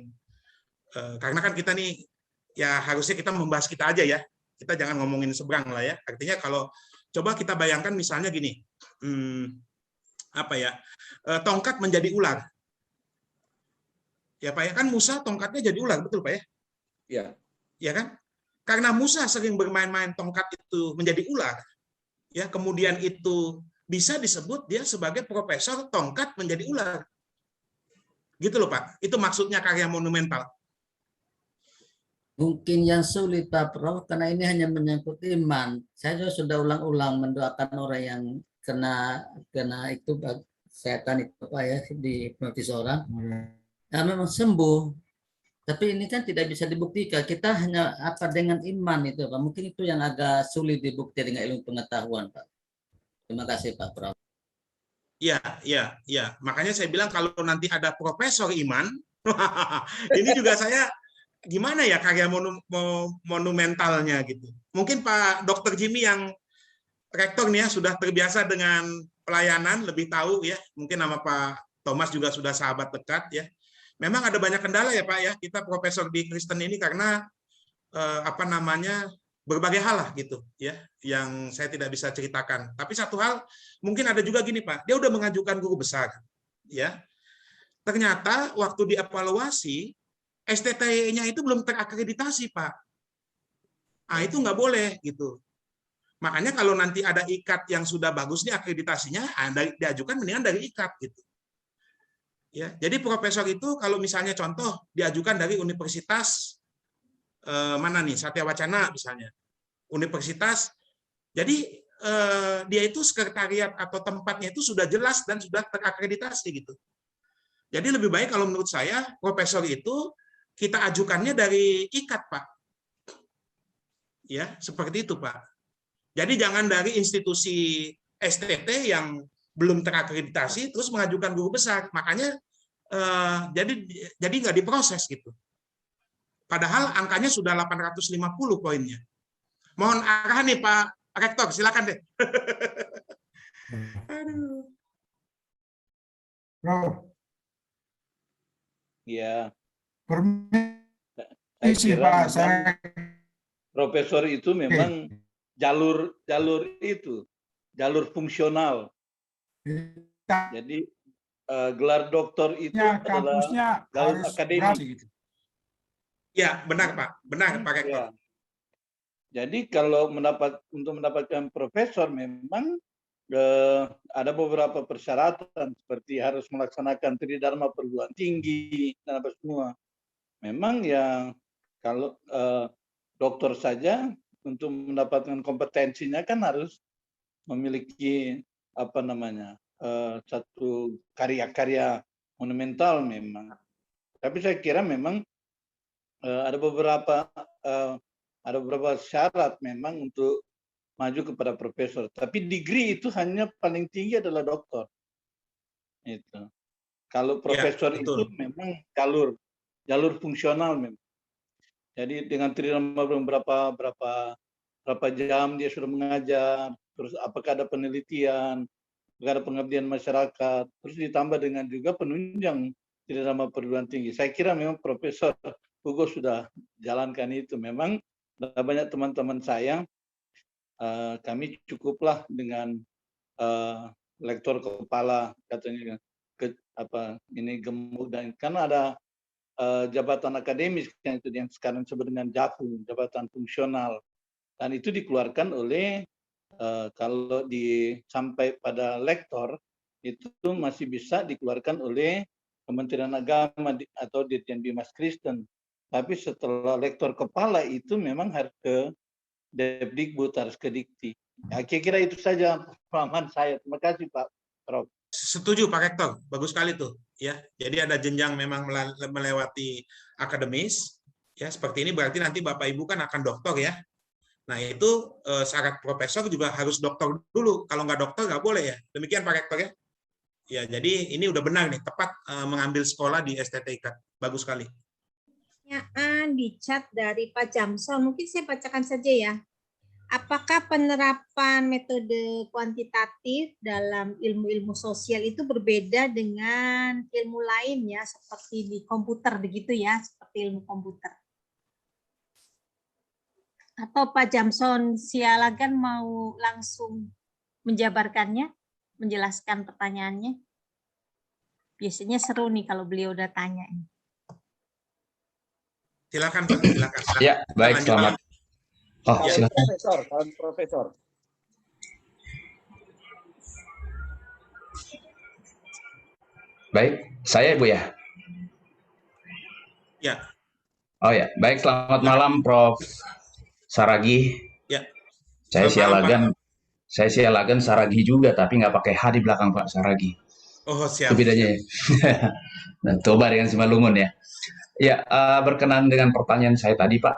karena kan kita nih ya harusnya kita membahas kita aja ya. Kita jangan ngomongin seberang lah ya. Artinya kalau coba kita bayangkan misalnya gini, tongkat menjadi ular. Ya Pak ya, kan Musa tongkatnya jadi ular, betul Pak ya? Iya. Ya kan? Karena Musa sering bermain-main tongkat itu menjadi ular, ya kemudian itu bisa disebut dia sebagai profesor tongkat menjadi ular. Gitu loh Pak. Itu maksudnya karya monumental. Mungkin yang sulit Pak Prof, karena ini hanya menyangkut iman. Saya juga sudah ulang-ulang mendoakan orang yang kena itu setan itu Pak ya, dihipnotis orang. Nah, memang sembuh. Tapi ini kan tidak bisa dibuktikan. Kita hanya apa dengan iman itu, Pak. Mungkin itu yang agak sulit dibukti dengan ilmu pengetahuan, Pak. Terima kasih, Pak Prof. Ya, ya, ya. Makanya saya bilang kalau nanti ada Profesor Iman, ini juga saya gimana ya karya monumentalnya gitu. Mungkin Pak Dr. Jimmy yang rektor nih ya sudah terbiasa dengan pelayanan, lebih tahu ya. Mungkin nama Pak Thomas juga sudah sahabat dekat ya. Memang ada banyak kendala ya Pak ya, kita profesor di Kristen ini karena berbagai hal lah gitu ya, yang saya tidak bisa ceritakan. Tapi satu hal mungkin ada juga gini Pak, dia udah mengajukan guru besar ya. Ternyata waktu dievaluasi STT-nya itu belum terakreditasi Pak. Ah itu nggak boleh gitu. Makanya kalau nanti ada IKAT yang sudah bagus nih akreditasinya, diajukan mendingan dari IKAT gitu. Ya, jadi profesor itu kalau misalnya contoh diajukan dari universitas mana nih Satya Wacana misalnya, universitas, jadi dia itu sekretariat atau tempatnya itu sudah jelas dan sudah terakreditasi gitu. Jadi lebih baik kalau menurut saya profesor itu kita ajukannya dari IKAT Pak, ya seperti itu Pak. Jadi jangan dari institusi STT yang belum terakreditasi terus mengajukan guru besar, makanya jadi nggak diproses gitu. Padahal angkanya sudah 850 poinnya. Mohon arahan nih Pak Rektor, silakan deh. Aduh. Prof, Ya, permisi kira Pak, memang saya profesor itu memang jalur itu, jalur fungsional. Jadi gelar doktor itu adalah kampusnya jalur harus akademik. berhasil gitu. Ya, benar Pak. Benar Pak Rektor. Ya. Jadi kalau untuk mendapatkan profesor memang ada beberapa persyaratan seperti harus melaksanakan tridharma perguruan tinggi dan apa semua. Memang yang kalau dokter saja untuk mendapatkan kompetensinya kan harus memiliki satu karya-karya monumental memang. Tapi saya kira memang ada beberapa syarat memang untuk maju kepada profesor. Tapi degree itu hanya paling tinggi adalah doktor. Itu. Kalau profesor Ya, itu memang jalur fungsional memang. Jadi dengan tridharma berapa jam dia sudah mengajar, terus apakah ada penelitian, apakah ada pengabdian masyarakat, terus ditambah dengan juga penunjang tridharma perguruan tinggi. Saya kira memang Profesor Hugo sudah jalankan itu. Memang banyak teman-teman saya, kami cukuplah dengan lektor kepala katanya ini gemuk, dan karena ada jabatan akademis yang sekarang disebut dengan JAFU, jabatan fungsional, dan itu dikeluarkan oleh kalau sampai pada lektor itu masih bisa dikeluarkan oleh Kementerian Agama atau Dirjen Bimas Kristen. Tapi setelah lektor kepala itu memang harus ke Depdikbud, harus ke Dikti. Ya, kira-kira itu saja pemahaman saya. Terima kasih Pak Prof. Setuju Pak Rektor, bagus sekali tuh ya. Jadi ada jenjang memang melewati akademis ya, seperti ini berarti nanti Bapak Ibu kan akan doktor ya. Nah itu syarat profesor juga harus doktor dulu, kalau nggak doktor nggak boleh ya. Demikian Pak Rektor ya. Ya jadi ini udah benar nih, tepat mengambil sekolah di STTIK, bagus sekali. Pertanyaan di chat dari Pak Jamsol, mungkin saya bacakan saja ya. Apakah penerapan metode kuantitatif dalam ilmu-ilmu sosial itu berbeda dengan ilmu lainnya seperti di komputer begitu ya, seperti ilmu komputer? Atau Pak Jamson silakan mau langsung menjabarkannya, menjelaskan pertanyaannya? Biasanya seru nih kalau beliau udah tanya. Silakan Pak, silakan. Ya, baik, selamat. Oh, Ya. silakan. Profesor. Baik, saya Bu ya. Ya. Oh ya, baik, selamat malam Prof. Saragi. Ya. Saya Selamat sialagan Saragi juga, tapi nggak pakai H di belakang Pak Saragi. Oh siap. Itu bedanya ya. Nah, Toba dengan Simalungun ya. Ya, berkenan dengan pertanyaan saya tadi, Pak.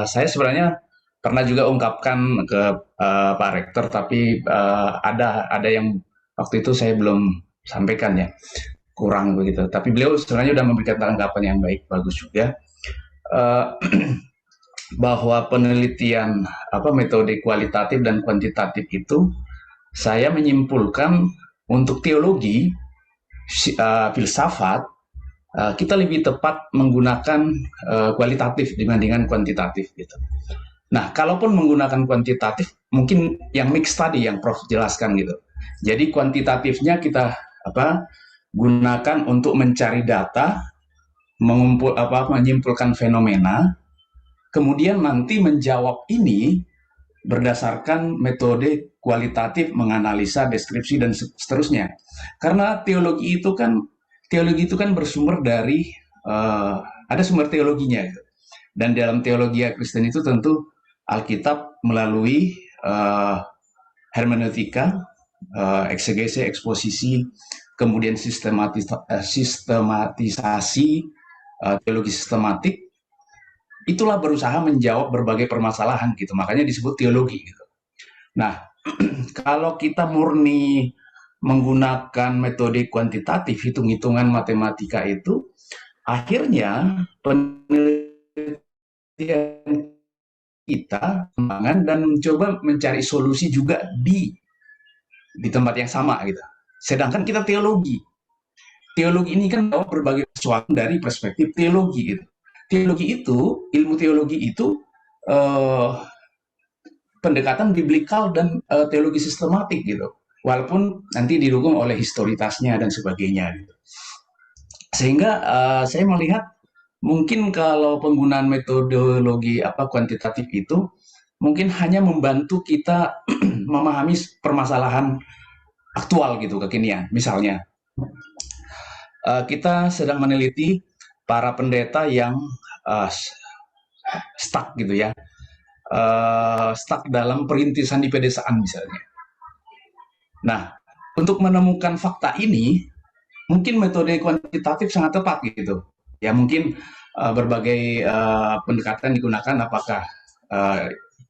Saya sebenarnya pernah juga ungkapkan ke Pak Rektor, tapi ada yang waktu itu saya belum sampaikan ya, kurang begitu. Tapi beliau sebenarnya sudah memberikan tanggapan yang baik, bagus juga. Eh, bahwa penelitian metode kualitatif dan kuantitatif itu saya menyimpulkan untuk teologi filsafat kita lebih tepat menggunakan kualitatif dibandingkan kuantitatif gitu. Nah, kalaupun menggunakan kuantitatif, mungkin yang mix tadi yang Prof jelaskan gitu. Jadi kuantitatifnya kita gunakan untuk mencari data, menyimpulkan fenomena, kemudian nanti menjawab ini berdasarkan metode kualitatif, menganalisa, deskripsi dan seterusnya. Karena teologi itu kan bersumber dari ada sumber teologinya. Dan dalam teologi Kristen itu tentu Alkitab melalui hermeneutika, eksegese, eksposisi, kemudian sistematisasi, teologi sistematik, itulah berusaha menjawab berbagai permasalahan gitu. Makanya disebut teologi gitu. Nah, kalau kita murni menggunakan metode kuantitatif, hitung-hitungan matematika itu, akhirnya penelitian kita kembangan dan mencoba mencari solusi juga di tempat yang sama gitu. Sedangkan kita teologi ini kan jawab berbagai sesuatu dari perspektif teologi gitu. Ilmu teologi itu pendekatan biblikal dan teologi sistematik gitu. Walaupun nanti didukung oleh historitasnya dan sebagainya gitu. Sehingga saya melihat mungkin kalau penggunaan metodologi kuantitatif itu mungkin hanya membantu kita memahami permasalahan aktual gitu, kekinian. Misalnya kita sedang meneliti para pendeta yang stuck gitu ya, stuck dalam perintisan di pedesaan misalnya. Nah, untuk menemukan fakta ini, mungkin metode kuantitatif sangat tepat gitu. Ya mungkin berbagai pendekatan digunakan, apakah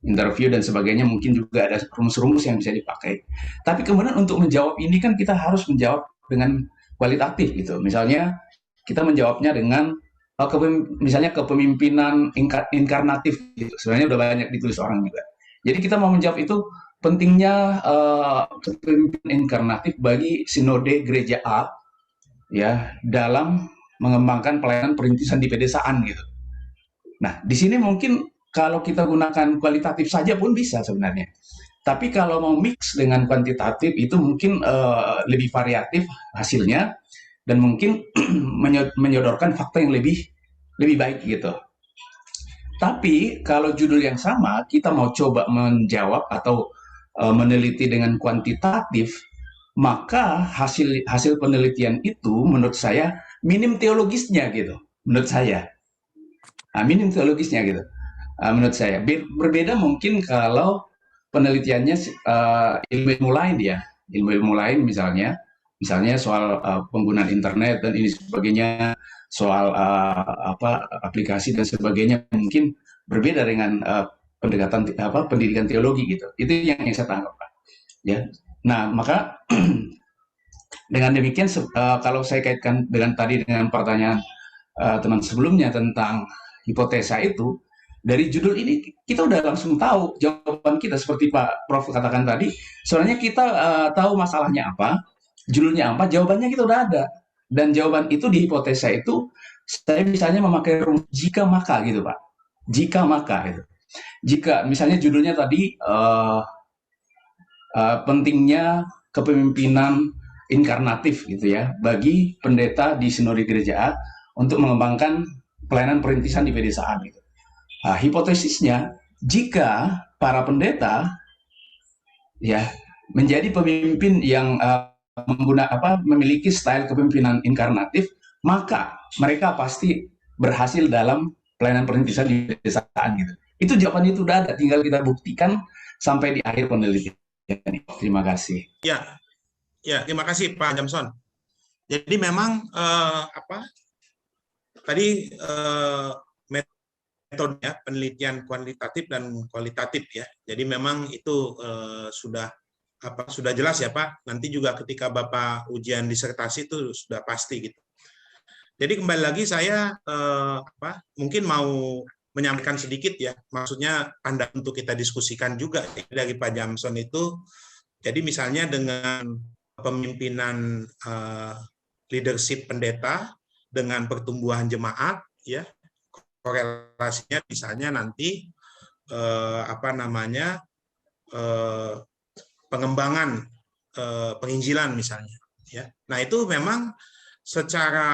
interview dan sebagainya, mungkin juga ada rumus-rumus yang bisa dipakai. Tapi kemudian untuk menjawab ini kan kita harus menjawab dengan kualitatif gitu. Misalnya kita menjawabnya dengan misalnya kepemimpinan inkarnatif gitu. Sebenarnya udah banyak ditulis orang juga. Jadi kita mau menjawab itu pentingnya kepemimpinan inkarnatif bagi sinode gereja A ya dalam mengembangkan pelayanan perintisan di pedesaan gitu. Nah, di sini mungkin kalau kita gunakan kualitatif saja pun bisa sebenarnya. Tapi kalau mau mix dengan kuantitatif itu mungkin lebih variatif hasilnya dan mungkin menyodorkan fakta yang lebih baik gitu. Tapi kalau judul yang sama kita mau coba menjawab atau meneliti dengan kuantitatif, maka hasil penelitian itu menurut saya minim teologisnya gitu. Menurut saya, minim teologisnya gitu. Menurut saya berbeda mungkin kalau penelitiannya ilmu lain ya, ilmu lain misalnya soal penggunaan internet dan ini sebagainya, soal aplikasi dan sebagainya, mungkin berbeda dengan pendekatan pendidikan teologi gitu. Itu yang saya tangkap, Pak. Ya. Nah, maka dengan demikian kalau saya kaitkan dengan pertanyaan teman sebelumnya tentang hipotesa itu, dari judul ini kita udah langsung tahu jawaban kita, seperti Pak Prof katakan tadi. Sebenarnya kita tahu masalahnya apa, judulnya apa, jawabannya kita udah ada. Dan jawaban itu di hipotesa itu saya misalnya memakai rumus jika maka gitu, Pak. Jika maka itu. Jika misalnya judulnya tadi pentingnya kepemimpinan inkarnatif gitu ya bagi pendeta di sinode gereja A untuk mengembangkan pelayanan perintisan di pedesaan gitu. Nah, hipotesisnya jika para pendeta ya menjadi pemimpin yang memiliki style kepemimpinan inkarnatif, maka mereka pasti berhasil dalam pelayanan perintisan di pedesaan gitu. Itu jawaban itu udah ada, tinggal kita buktikan sampai di akhir penelitian. Terima kasih. Ya, terima kasih Pak Jamson. Jadi memang tadi metodenya penelitian kuantitatif dan kualitatif ya. Jadi memang itu sudah jelas ya Pak. Nanti juga ketika Bapak ujian disertasi itu sudah pasti gitu. Jadi kembali lagi saya mungkin mau menyampaikan sedikit ya. Maksudnya untuk kita diskusikan juga dari Pak Jamson itu. Jadi misalnya dengan pemimpinan leadership pendeta dengan pertumbuhan jemaat ya, korelasinya misalnya nanti pengembangan penginjilan misalnya ya. Nah, itu memang secara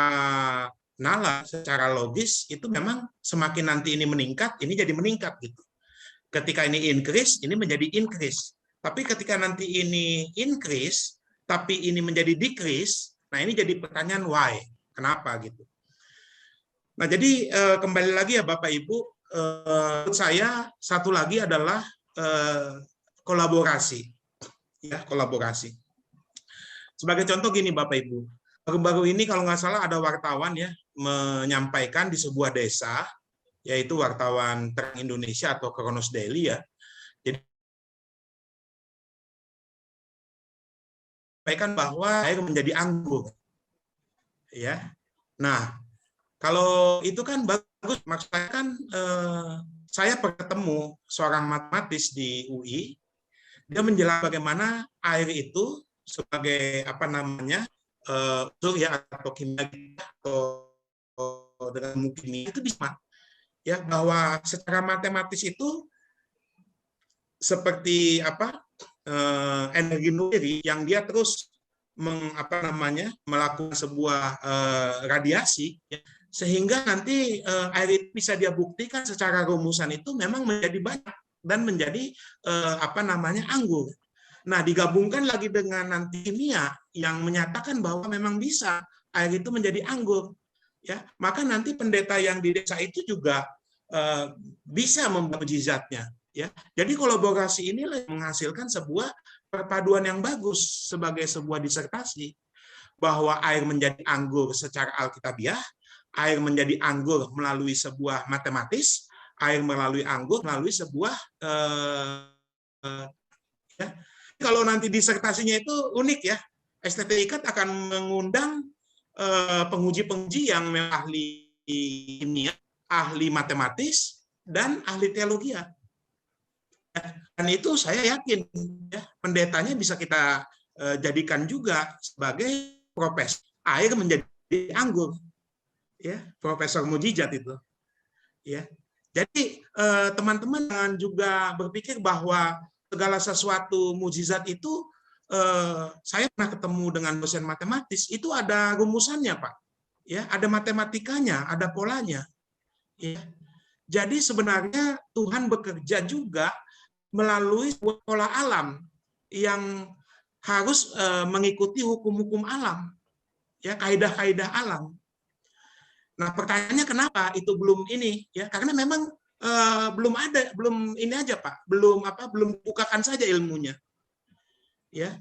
nalar, secara logis itu memang semakin nanti ini meningkat, ini jadi meningkat gitu. Ketika ini increase, ini menjadi increase. Tapi ketika nanti ini increase, tapi ini menjadi decrease, nah ini jadi pertanyaan why, kenapa gitu. Nah, jadi kembali lagi ya Bapak Ibu, menurut saya satu lagi adalah kolaborasi. Ya, kolaborasi. Sebagai contoh gini Bapak Ibu, baru-baru ini kalau nggak salah ada wartawan ya menyampaikan di sebuah desa, yaitu wartawan Terang Indonesia atau Kronos Daily ya. Jadi sampaikan bahwa air menjadi anggur. Ya. Nah, kalau itu kan bagus, maksudnya kan saya ketemu seorang matematis di UI, dia menjelaskan bagaimana air itu sebagai unsur ya atau kimia atau dengan kimia itu bisa ya, bahwa secara matematis itu seperti energi nuklir yang dia terus melakukan sebuah radiasi ya, sehingga nanti air itu bisa dia buktikan secara rumusan itu memang menjadi banyak dan menjadi anggur. Nah, digabungkan lagi dengan nanti kimia yang menyatakan bahwa memang bisa air itu menjadi anggur ya, maka nanti pendeta yang di desa itu juga bisa membuat mukjizatnya ya. Jadi kolaborasi inilah yang menghasilkan sebuah perpaduan yang bagus sebagai sebuah disertasi, bahwa air menjadi anggur secara alkitabiah, air menjadi anggur melalui sebuah matematis, air melalui anggur melalui sebuah ya. Kalau nanti disertasinya itu unik ya, STT IKAT akan mengundang penguji-penguji yang memang ahli kimia, ahli matematis, dan ahli teologi. Dan itu saya yakin ya, pendetanya bisa kita jadikan juga sebagai profesor air menjadi anggur, ya, profesor mujizat itu. Ya, jadi teman-teman jangan juga berpikir bahwa segala sesuatu mujizat itu, saya pernah ketemu dengan dosen matematis, itu ada rumusannya Pak, ya, ada matematikanya, ada polanya, ya. Jadi sebenarnya Tuhan bekerja juga melalui pola alam yang harus mengikuti hukum-hukum alam, ya, kaidah-kaidah alam. Nah, pertanyaannya kenapa itu belum ini, ya? Karena memang belum ini aja Pak, belum bukakan saja ilmunya, ya.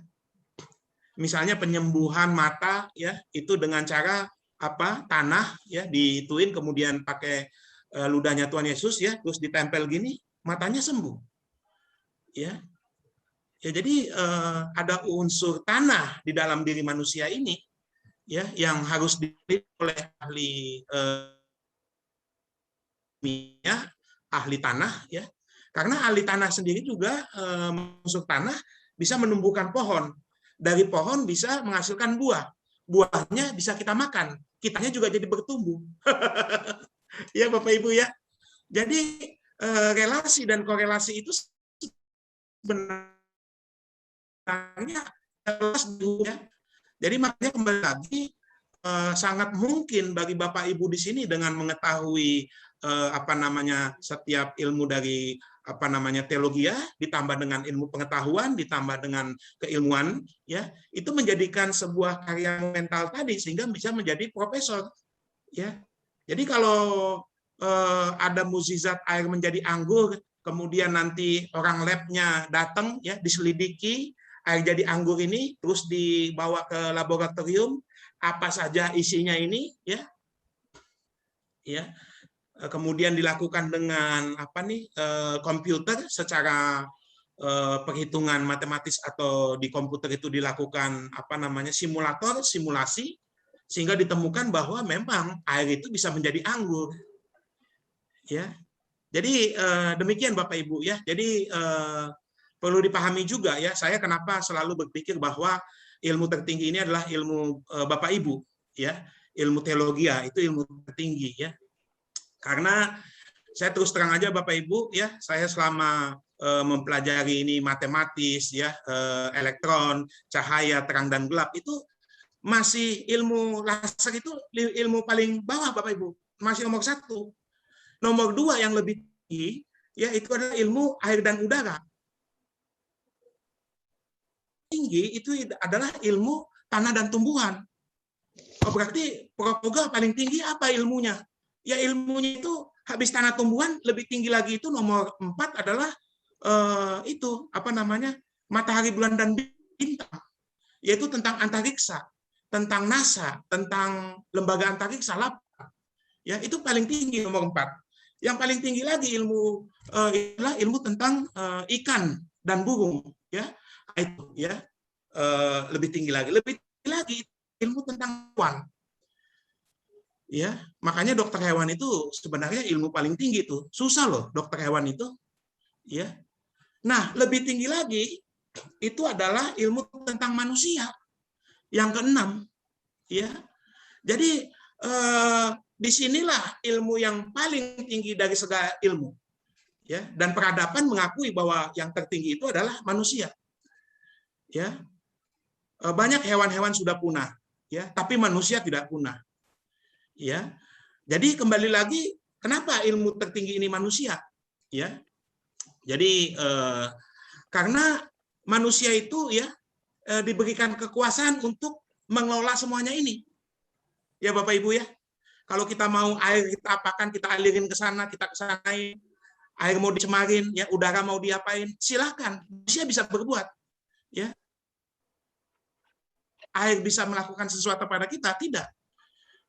Misalnya penyembuhan mata, ya, itu dengan cara tanah, ya, dituin kemudian pakai ludahnya Tuhan Yesus, ya, terus ditempel gini, matanya sembuh, ya. Ya, jadi ada unsur tanah di dalam diri manusia ini, ya, yang harus dipilih oleh ahli kimia, ahli tanah, ya, karena ahli tanah sendiri juga unsur tanah bisa menumbuhkan pohon, dari pohon bisa menghasilkan buah, buahnya bisa kita makan, kitanya juga jadi bertumbuh. Ya Bapak Ibu ya, jadi relasi dan korelasi itu sebenarnya jelas ya. Jadi makanya kembali lagi sangat mungkin bagi Bapak Ibu di sini dengan mengetahui setiap ilmu dari teologi ya, ditambah dengan ilmu pengetahuan, ditambah dengan keilmuan, ya, itu menjadikan sebuah karya mental tadi sehingga bisa menjadi profesor, ya. Jadi kalau ada mukjizat air menjadi anggur, kemudian nanti orang labnya datang, ya, diselidiki air jadi anggur ini, terus dibawa ke laboratorium, apa saja isinya ini, ya. ya. Kemudian dilakukan dengan apa nih komputer secara perhitungan matematis, atau di komputer itu dilakukan apa namanya simulator, simulasi, sehingga ditemukan bahwa memang air itu bisa menjadi anggur. Ya. Jadi demikian Bapak Ibu ya. Jadi perlu dipahami juga ya, saya kenapa selalu berpikir bahwa ilmu tertinggi ini adalah ilmu Bapak Ibu ya. Ilmu teologi itu ilmu tertinggi ya. Karena saya terus terang aja Bapak Ibu ya, saya selama mempelajari ini matematis ya, elektron, cahaya, terang dan gelap, itu masih ilmu laser itu ilmu paling bawah Bapak Ibu, masih nomor 1. Nomor 2 yang lebih tinggi ya itu adalah ilmu air dan udara. Tinggi itu adalah ilmu tanah dan tumbuhan. Oh, berarti Prof. Yoga paling tinggi apa ilmunya? Ya ilmunya itu habis tanah tumbuhan, lebih tinggi lagi itu nomor 4 adalah itu apa namanya matahari, bulan dan bintang, yaitu tentang antariksa, tentang NASA, tentang lembaga antariksa LAPA. Ya itu paling tinggi nomor 4. Yang paling tinggi lagi ilmu adalah ilmu tentang ikan dan burung. Ya itu ya lebih tinggi lagi ilmu tentang hewan. Ya, makanya dokter hewan itu sebenarnya ilmu paling tinggi tuh. Susah loh dokter hewan itu. Ya. Nah, lebih tinggi lagi itu adalah ilmu tentang manusia. Yang ke-6. Ya. Jadi disinilah ilmu yang paling tinggi dari segala ilmu. Ya, dan peradaban mengakui bahwa yang tertinggi itu adalah manusia. Ya. Banyak hewan-hewan sudah punah, ya, tapi manusia tidak punah. Ya, jadi kembali lagi, kenapa ilmu tertinggi ini manusia? Ya, jadi karena manusia itu ya diberikan kekuasaan untuk mengelola semuanya ini. Ya Bapak Ibu ya, kalau kita mau air kita apakan, kita alirin ke sana, kita kesanain. Air mau dicemarin, ya udara mau diapain, silakan. Manusia bisa berbuat. Ya, air bisa melakukan sesuatu pada kita, tidak.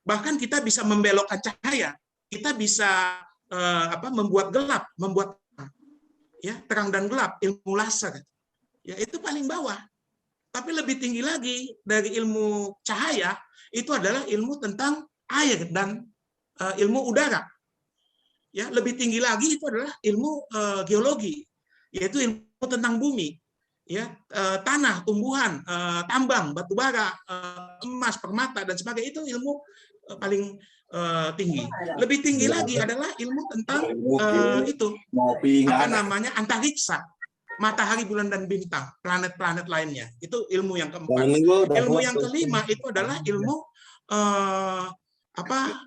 Bahkan kita bisa membelokkan cahaya, kita bisa membuat gelap, membuat ya terang dan gelap, ilmu laser, ya itu paling bawah. Tapi lebih tinggi lagi dari ilmu cahaya itu adalah ilmu tentang air dan ilmu udara. Ya lebih tinggi lagi itu adalah ilmu geologi, yaitu ilmu tentang bumi, ya tanah, tumbuhan, tambang, batu bara, emas, permata dan sebagainya, itu ilmu paling tinggi. Lebih tinggi lagi adalah ilmu tentang itu apa namanya antariksa, matahari, bulan dan bintang, planet-planet lainnya. Itu ilmu yang keempat. Ilmu yang kelima itu adalah ilmu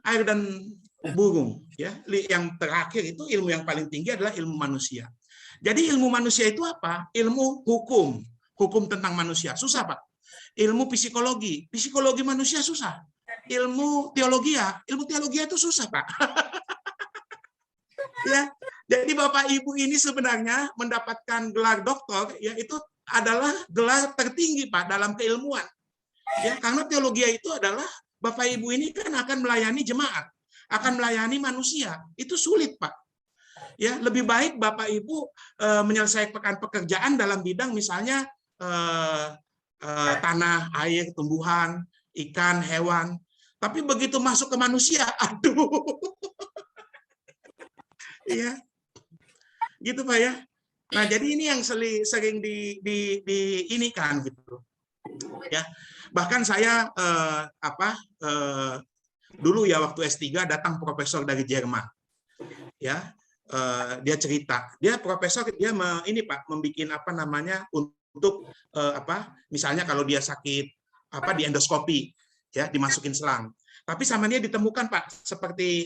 air dan burung. Ya, yang terakhir itu ilmu yang paling tinggi adalah ilmu manusia. Jadi ilmu manusia itu apa? Ilmu hukum, hukum tentang manusia. Susah Pak. Ilmu psikologi, psikologi manusia susah. Ilmu teologi itu susah Pak. Ya, jadi Bapak Ibu ini sebenarnya mendapatkan gelar doktor, ya itu adalah gelar tertinggi Pak dalam keilmuan. Ya, karena teologi itu adalah Bapak Ibu ini kan akan melayani jemaat, akan melayani manusia. Itu sulit Pak. Ya, lebih baik Bapak Ibu menyelesaikan pekerjaan dalam bidang misalnya tanah, air, tumbuhan, ikan, hewan. Tapi begitu masuk ke manusia, aduh. Iya. Gitu Pak ya. Nah, jadi ini yang sering ini kan gitu. Ya. Bahkan saya dulu ya waktu S3 datang profesor dari Jerman. Ya. Dia cerita, dia profesor, dia ini Pak membuat apa namanya untuk misalnya kalau dia sakit di endoskopi, ya dimasukin selang. Tapi sama dia ditemukan Pak seperti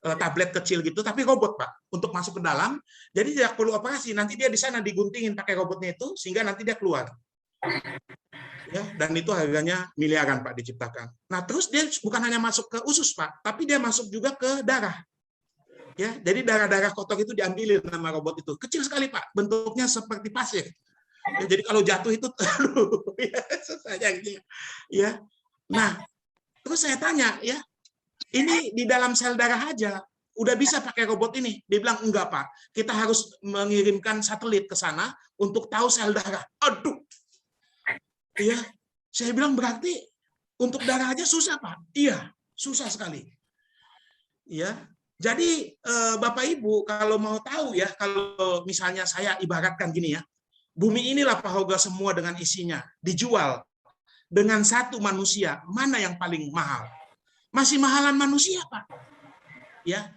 tablet kecil gitu, tapi robot Pak untuk masuk ke dalam. Jadi tidak perlu operasi, nanti dia di sana diguntingin pakai robotnya itu sehingga nanti dia keluar. Ya, dan itu harganya miliaran Pak diciptakan. Nah terus dia bukan hanya masuk ke usus Pak, tapi dia masuk juga ke darah. Ya, jadi darah-darah kotor itu diambilin sama robot itu. Kecil sekali Pak, bentuknya seperti pasir. Ya, jadi kalau jatuh itu ya, susah gitu. Ya. Nah, terus saya tanya ya, ini di dalam sel darah aja udah bisa pakai robot ini. Dia bilang enggak Pak, kita harus mengirimkan satelit ke sana untuk tahu sel darah. Aduh, iya, saya bilang berarti untuk darah aja susah Pak. Iya, susah sekali. Iya, jadi Bapak Ibu kalau mau tahu ya, kalau misalnya saya ibaratkan gini ya, bumi inilah Pak Hoga semua dengan isinya dijual dengan satu manusia, mana yang paling mahal? Masih mahalan manusia Pak. Ya.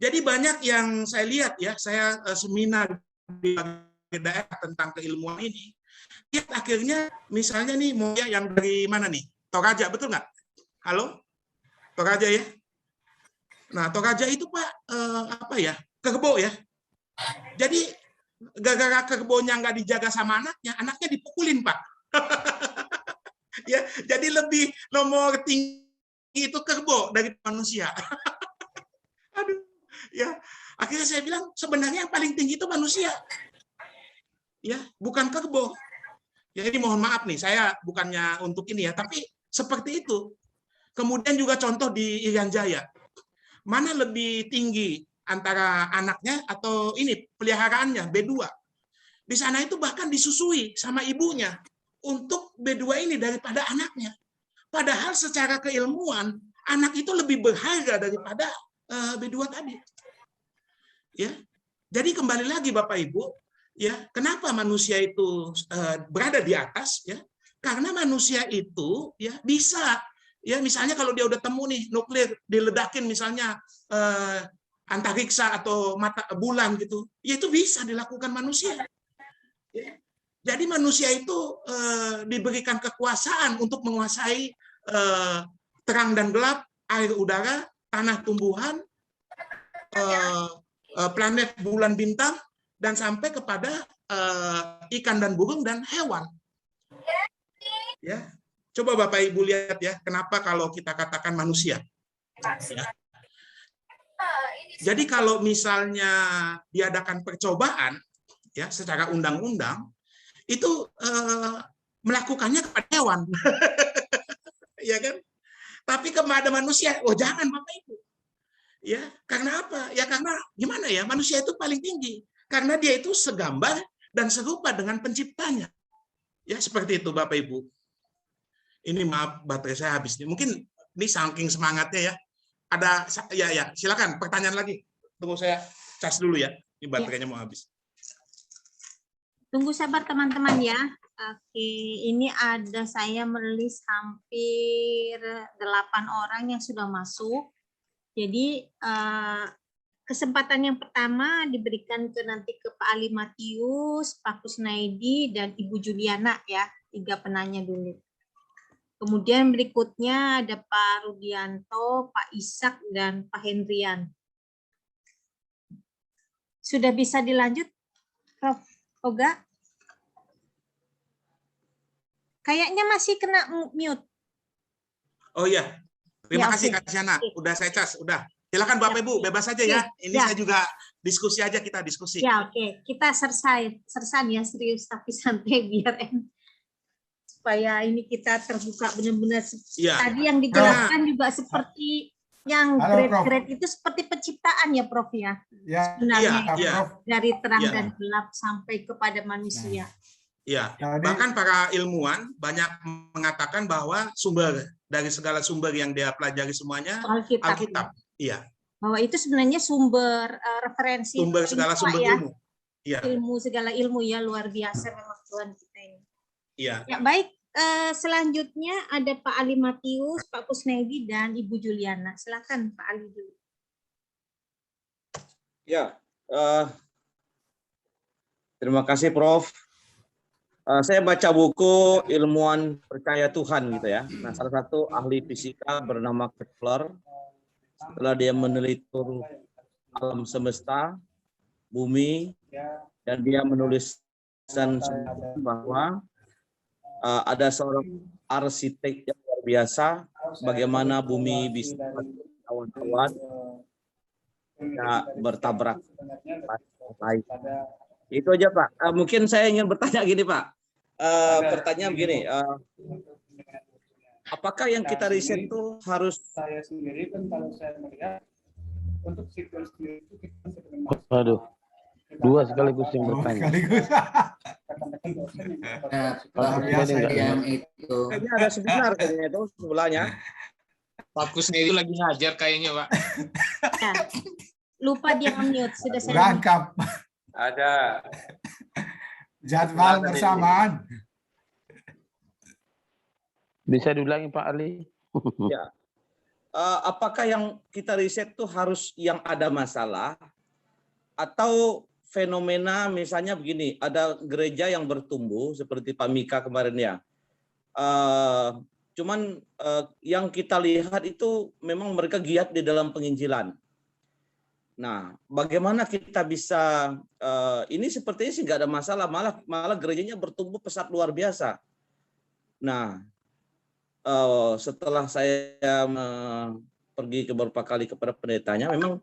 Jadi banyak yang saya lihat ya, saya seminar di daerah tentang keilmuan ini, lihat akhirnya misalnya nih mau yang dari mana nih? Toraja, betul nggak? Halo? Toraja ya? Nah, Toraja itu Pak, apa ya? Kerbo ya. Jadi gara-gara kerbonya nggak dijaga sama anaknya dipukulin Pak. Ya, jadi lebih nomor tinggi itu kerbo dari manusia. Aduh. Ya, akhirnya saya bilang sebenarnya yang paling tinggi itu manusia, ya, bukan kerbo. Ya, ini mohon maaf nih, saya bukannya untuk ini ya, tapi seperti itu. Kemudian juga contoh di Irian Jaya, mana lebih tinggi antara anaknya atau ini peliharaannya B2. Di sana itu bahkan disusui sama ibunya untuk B2 ini daripada anaknya. Padahal secara keilmuan anak itu lebih berharga daripada B2 tadi. Ya. Jadi kembali lagi Bapak Ibu, ya, kenapa manusia itu berada di atas ya? Karena manusia itu ya bisa ya, misalnya kalau dia udah temu nih nuklir diledakin misalnya antariksa atau mata bulan gitu, ya itu bisa dilakukan manusia. Ya. Jadi manusia itu diberikan kekuasaan untuk menguasai terang dan gelap, air, udara, tanah, tumbuhan, planet, bulan, bintang, dan sampai kepada ikan dan burung dan hewan. Ya, coba Bapak Ibu lihat ya, kenapa kalau kita katakan manusia. Ya. Jadi kalau misalnya diadakan percobaan, ya, secara undang-undang, itu melakukannya kepada hewan, ya kan? Tapi kepada manusia, oh jangan Bapak Ibu. Ya, karena apa? Ya karena gimana ya? Manusia itu paling tinggi karena dia itu segambar dan serupa dengan penciptanya. Ya, seperti itu Bapak Ibu. Ini maaf baterai saya habis nih. Mungkin ini saking semangatnya ya. Ada ya silakan pertanyaan lagi. Tunggu saya cas dulu ya. Ini baterainya mau habis. Tunggu sabar teman-teman ya. Oke, ini ada saya menulis hampir 8 orang yang sudah masuk. Jadi kesempatan yang pertama diberikan nanti ke Pak Ali Matius, Pak Kusnaidi, dan Ibu Juliana ya, 3 penanya dulu. Kemudian berikutnya ada Pak Rudianto, Pak Ishak, dan Pak Hendrian. Sudah bisa dilanjut, Prof. Oga? Kayaknya masih kena mute. Oh iya. Terima Ya, kasih oke. Kak Siana, udah saya cas, udah. Silakan Bapak Ibu, bebas saja ya. Ini Ya. saya juga diskusi aja, kita diskusi. Ya, oke. Kita sersan ya, serius tapi santai biar supaya ini kita terbuka benar-benar. Ya. Tadi yang dijelaskan juga seperti yang Halo, Prof. grade itu seperti penciptaan ya, Prof ya. Ya, Sebenarnya iya. Prof. dari terang Iya. dan gelap sampai kepada manusia. Ya, Jadi- bahkan para ilmuwan banyak mengatakan bahwa sumber dari segala sumber yang dia pelajari semuanya Alkitab. Alkitab. Iya, Bahwa itu sebenarnya sumber referensi sumber segala ilmu, sumber ya. ilmu. Iya, Ilmu segala ilmu ya, luar biasa memang Tuhan kita ini. iya. Ya, baik. Selanjutnya ada Pak Ali Matius, Pak Kusnaidi, dan Ibu Juliana. Silakan Pak Ali dulu. Ya, terima kasih Prof. Saya baca buku Ilmuwan Percaya Tuhan gitu ya. Nah, salah satu ahli fisika bernama Kepler, setelah dia meneliti alam semesta, bumi, dan dia menuliskan bahwa ada seorang arsitek yang luar biasa, bagaimana bumi bisa kawan-kawan tidak bertabrak. Itu aja Pak. Mungkin saya ingin bertanya gini Pak. Pertanyaan begini. apakah yang kita riset itu harus Saya sendiri kan kalau saya melihat untuk sipil sendiri itu kita sedang Waduh, dua sekaligus yang bertanya. sekaligus. Pak, biasa yang itu kayaknya ada seminar kayaknya itu sebelahnya. Pak Kusnedi itu lagi ngajar kayaknya, Pak. Ya. Lupa dia mute, sudah saya Berangkap Ada. jadwal bersamaan. Bisa diulangi Pak Ali? Ya. Apakah yang kita riset itu harus yang ada masalah atau fenomena misalnya begini, ada gereja yang bertumbuh seperti Pak Mika kemarin ya. Cuman yang kita lihat itu memang mereka giat di dalam penginjilan. Nah, bagaimana kita bisa ini sepertinya sih nggak ada masalah, malah gerejanya bertumbuh pesat luar biasa. Nah, setelah saya pergi beberapa kali kepada pendetanya, memang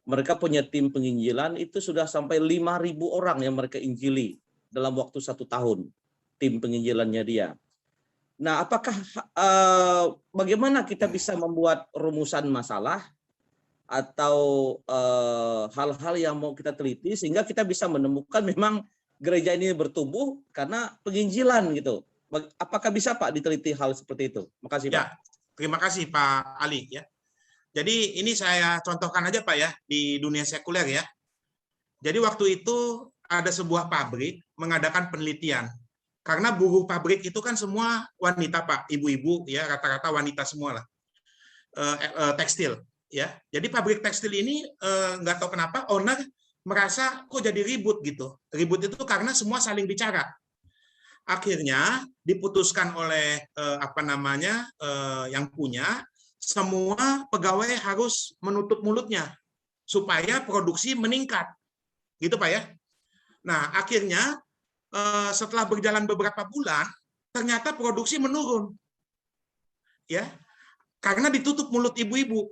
mereka punya tim penginjilan itu sudah sampai 5.000 orang yang mereka injili dalam waktu 1 tahun, tim penginjilannya dia. Nah, apakah bagaimana kita bisa membuat rumusan masalah atau hal-hal yang mau kita teliti sehingga kita bisa menemukan memang gereja ini bertumbuh karena penginjilan gitu. Apakah bisa Pak diteliti hal seperti itu? Makasih Pak. Ya, terima kasih Pak Ali ya. Jadi ini saya contohkan aja Pak ya di dunia sekuler ya. Jadi waktu itu ada sebuah pabrik mengadakan penelitian. Karena buruh pabrik itu kan semua wanita Pak, ibu-ibu ya, rata-rata wanita semua lah. Tekstil ya. Jadi pabrik tekstil ini nggak tahu kenapa owner merasa kok jadi ribut gitu. Ribut itu karena semua saling bicara. Akhirnya diputuskan oleh yang punya, semua pegawai harus menutup mulutnya supaya produksi meningkat, gitu Pak ya. Nah akhirnya setelah berjalan beberapa bulan, ternyata produksi menurun, ya, karena ditutup mulut ibu-ibu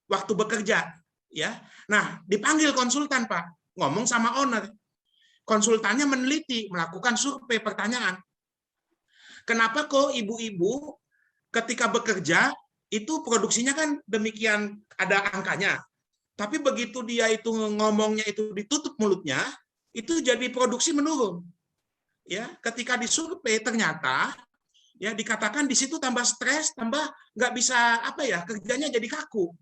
waktu bekerja, ya. Nah dipanggil konsultan Pak, ngomong sama owner. Konsultannya meneliti, melakukan survei pertanyaan. Kenapa kok ibu-ibu ketika bekerja itu produksinya kan demikian ada angkanya. Tapi begitu dia itu ngomongnya itu ditutup mulutnya, itu jadi produksi menurun. Ya, ketika disurvei ternyata ya dikatakan di situ tambah stres, tambah nggak bisa kerjanya jadi kaku.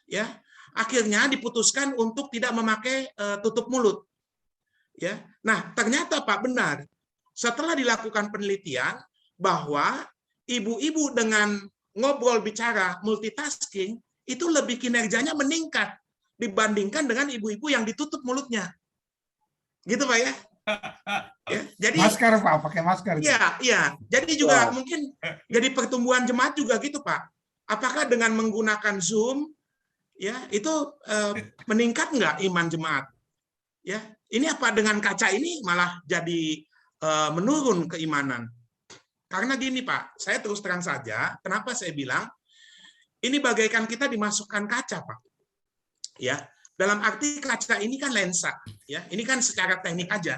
Ya, akhirnya diputuskan untuk tidak memakai tutup mulut. Ya, nah ternyata Pak benar. Setelah dilakukan penelitian bahwa ibu-ibu dengan ngobrol bicara multitasking itu lebih kinerjanya meningkat dibandingkan dengan ibu-ibu yang ditutup mulutnya. Gitu Pak ya. Ya, jadi Masker Pak, pakai masker. Iya. Jadi juga mungkin jadi pertumbuhan jemaat juga gitu Pak. Apakah dengan menggunakan Zoom ya itu meningkat nggak iman jemaat? Ya, ini apa dengan kaca ini malah jadi menurun keimanan? Karena gini Pak, saya terus terang saja, kenapa saya bilang ini bagaikan kita dimasukkan kaca Pak. Ya, dalam arti kaca ini kan lensa, ya. Ini kan secara teknik aja.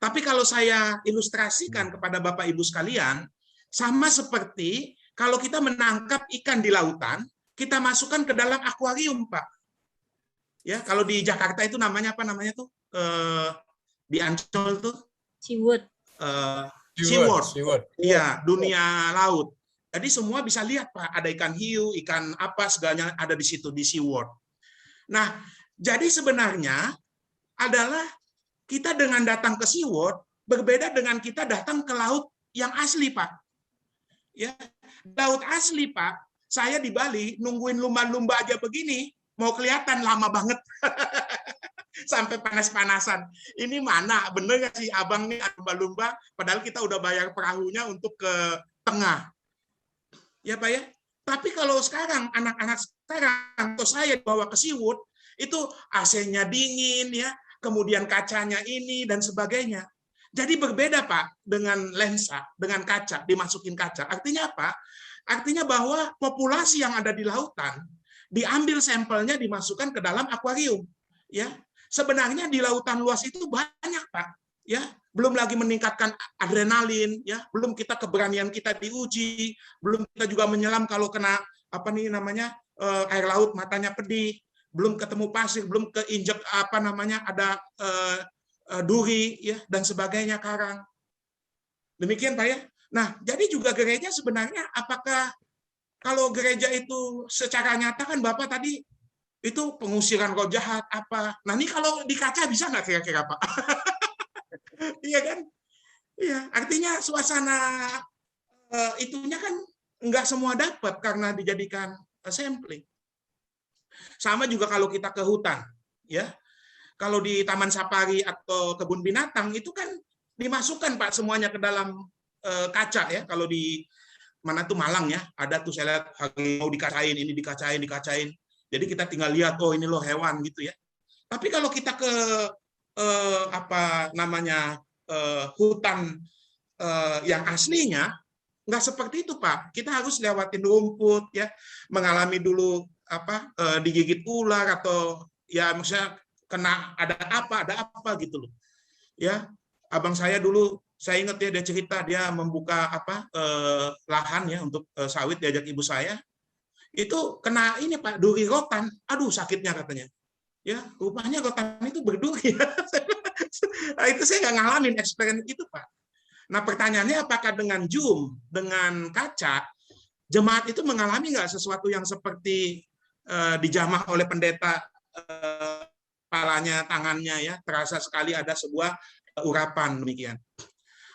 Tapi kalau saya ilustrasikan kepada Bapak Ibu sekalian, sama seperti kalau kita menangkap ikan di lautan, kita masukkan ke dalam akuarium Pak. Ya, kalau di Jakarta itu namanya apa namanya tuh? Di Ancol tuh Seaworld. Seaworld. Iya, dunia laut. Jadi semua bisa lihat Pak, ada ikan hiu, ikan apa segalanya ada di situ di Seaworld. Nah, jadi sebenarnya adalah kita dengan datang ke Seaworld berbeda dengan kita datang ke laut yang asli Pak. Ya, laut asli Pak. Saya di Bali nungguin lumba-lumba aja begini, mau kelihatan lama banget. Sampai panas-panasan. Ini mana bener nggak sih abang nih lumba-lumba? Padahal kita udah bayar perahunya untuk ke tengah, ya Pak ya. Tapi kalau sekarang anak-anak sekarang atau saya bawa ke Seaworld itu AC-nya dingin ya, kemudian kacanya ini dan sebagainya. Jadi berbeda Pak dengan lensa, dengan kaca dimasukin kaca. Artinya apa? Artinya bahwa populasi yang ada di lautan diambil sampelnya dimasukkan ke dalam akuarium, ya. Sebenarnya di lautan luas itu banyak Pak, ya. belum lagi meningkatkan adrenalin, ya, belum kita keberanian kita diuji, belum kita juga menyelam kalau kena apa nih namanya air laut matanya pedih, belum ketemu pasir, belum keinjek apa namanya ada duri, ya, dan sebagainya karang. Demikian Pak ya. Nah, jadi juga gereja sebenarnya apakah kalau gereja itu secara nyata kan Bapak tadi itu pengusiran roh jahat apa. Nah, ini kalau di kaca bisa nggak kira-kira Pak? Iya kan? Iya, artinya suasana itunya kan nggak semua dapat karena dijadikan sampling. Sama juga kalau kita ke hutan, ya. Kalau di taman safari atau kebun binatang itu kan dimasukkan Pak semuanya ke dalam kaca ya. Kalau di mana tuh Malang ya, ada tuh saya lihat harimau dikacain, ini dikacain. Jadi kita tinggal lihat, oh ini loh hewan gitu ya. Tapi kalau kita ke apa namanya hutan yang aslinya nggak seperti itu Pak. Kita harus lewatin rumput ya, mengalami dulu apa digigit ular atau ya maksudnya kena ada apa gitu loh. Ya, abang saya dulu saya ingat ya dia cerita dia membuka apa lahan ya untuk sawit diajak ibu saya. Itu kena ini Pak duri rotan. Aduh sakitnya katanya. Ya, rupanya rotan itu berduri. Nah, itu saya nggak ngalamin experience itu Pak. Nah pertanyaannya apakah dengan Zoom, dengan kaca, jemaat itu mengalami nggak sesuatu yang seperti dijamah oleh pendeta kepalanya, tangannya ya, terasa sekali ada sebuah urapan demikian.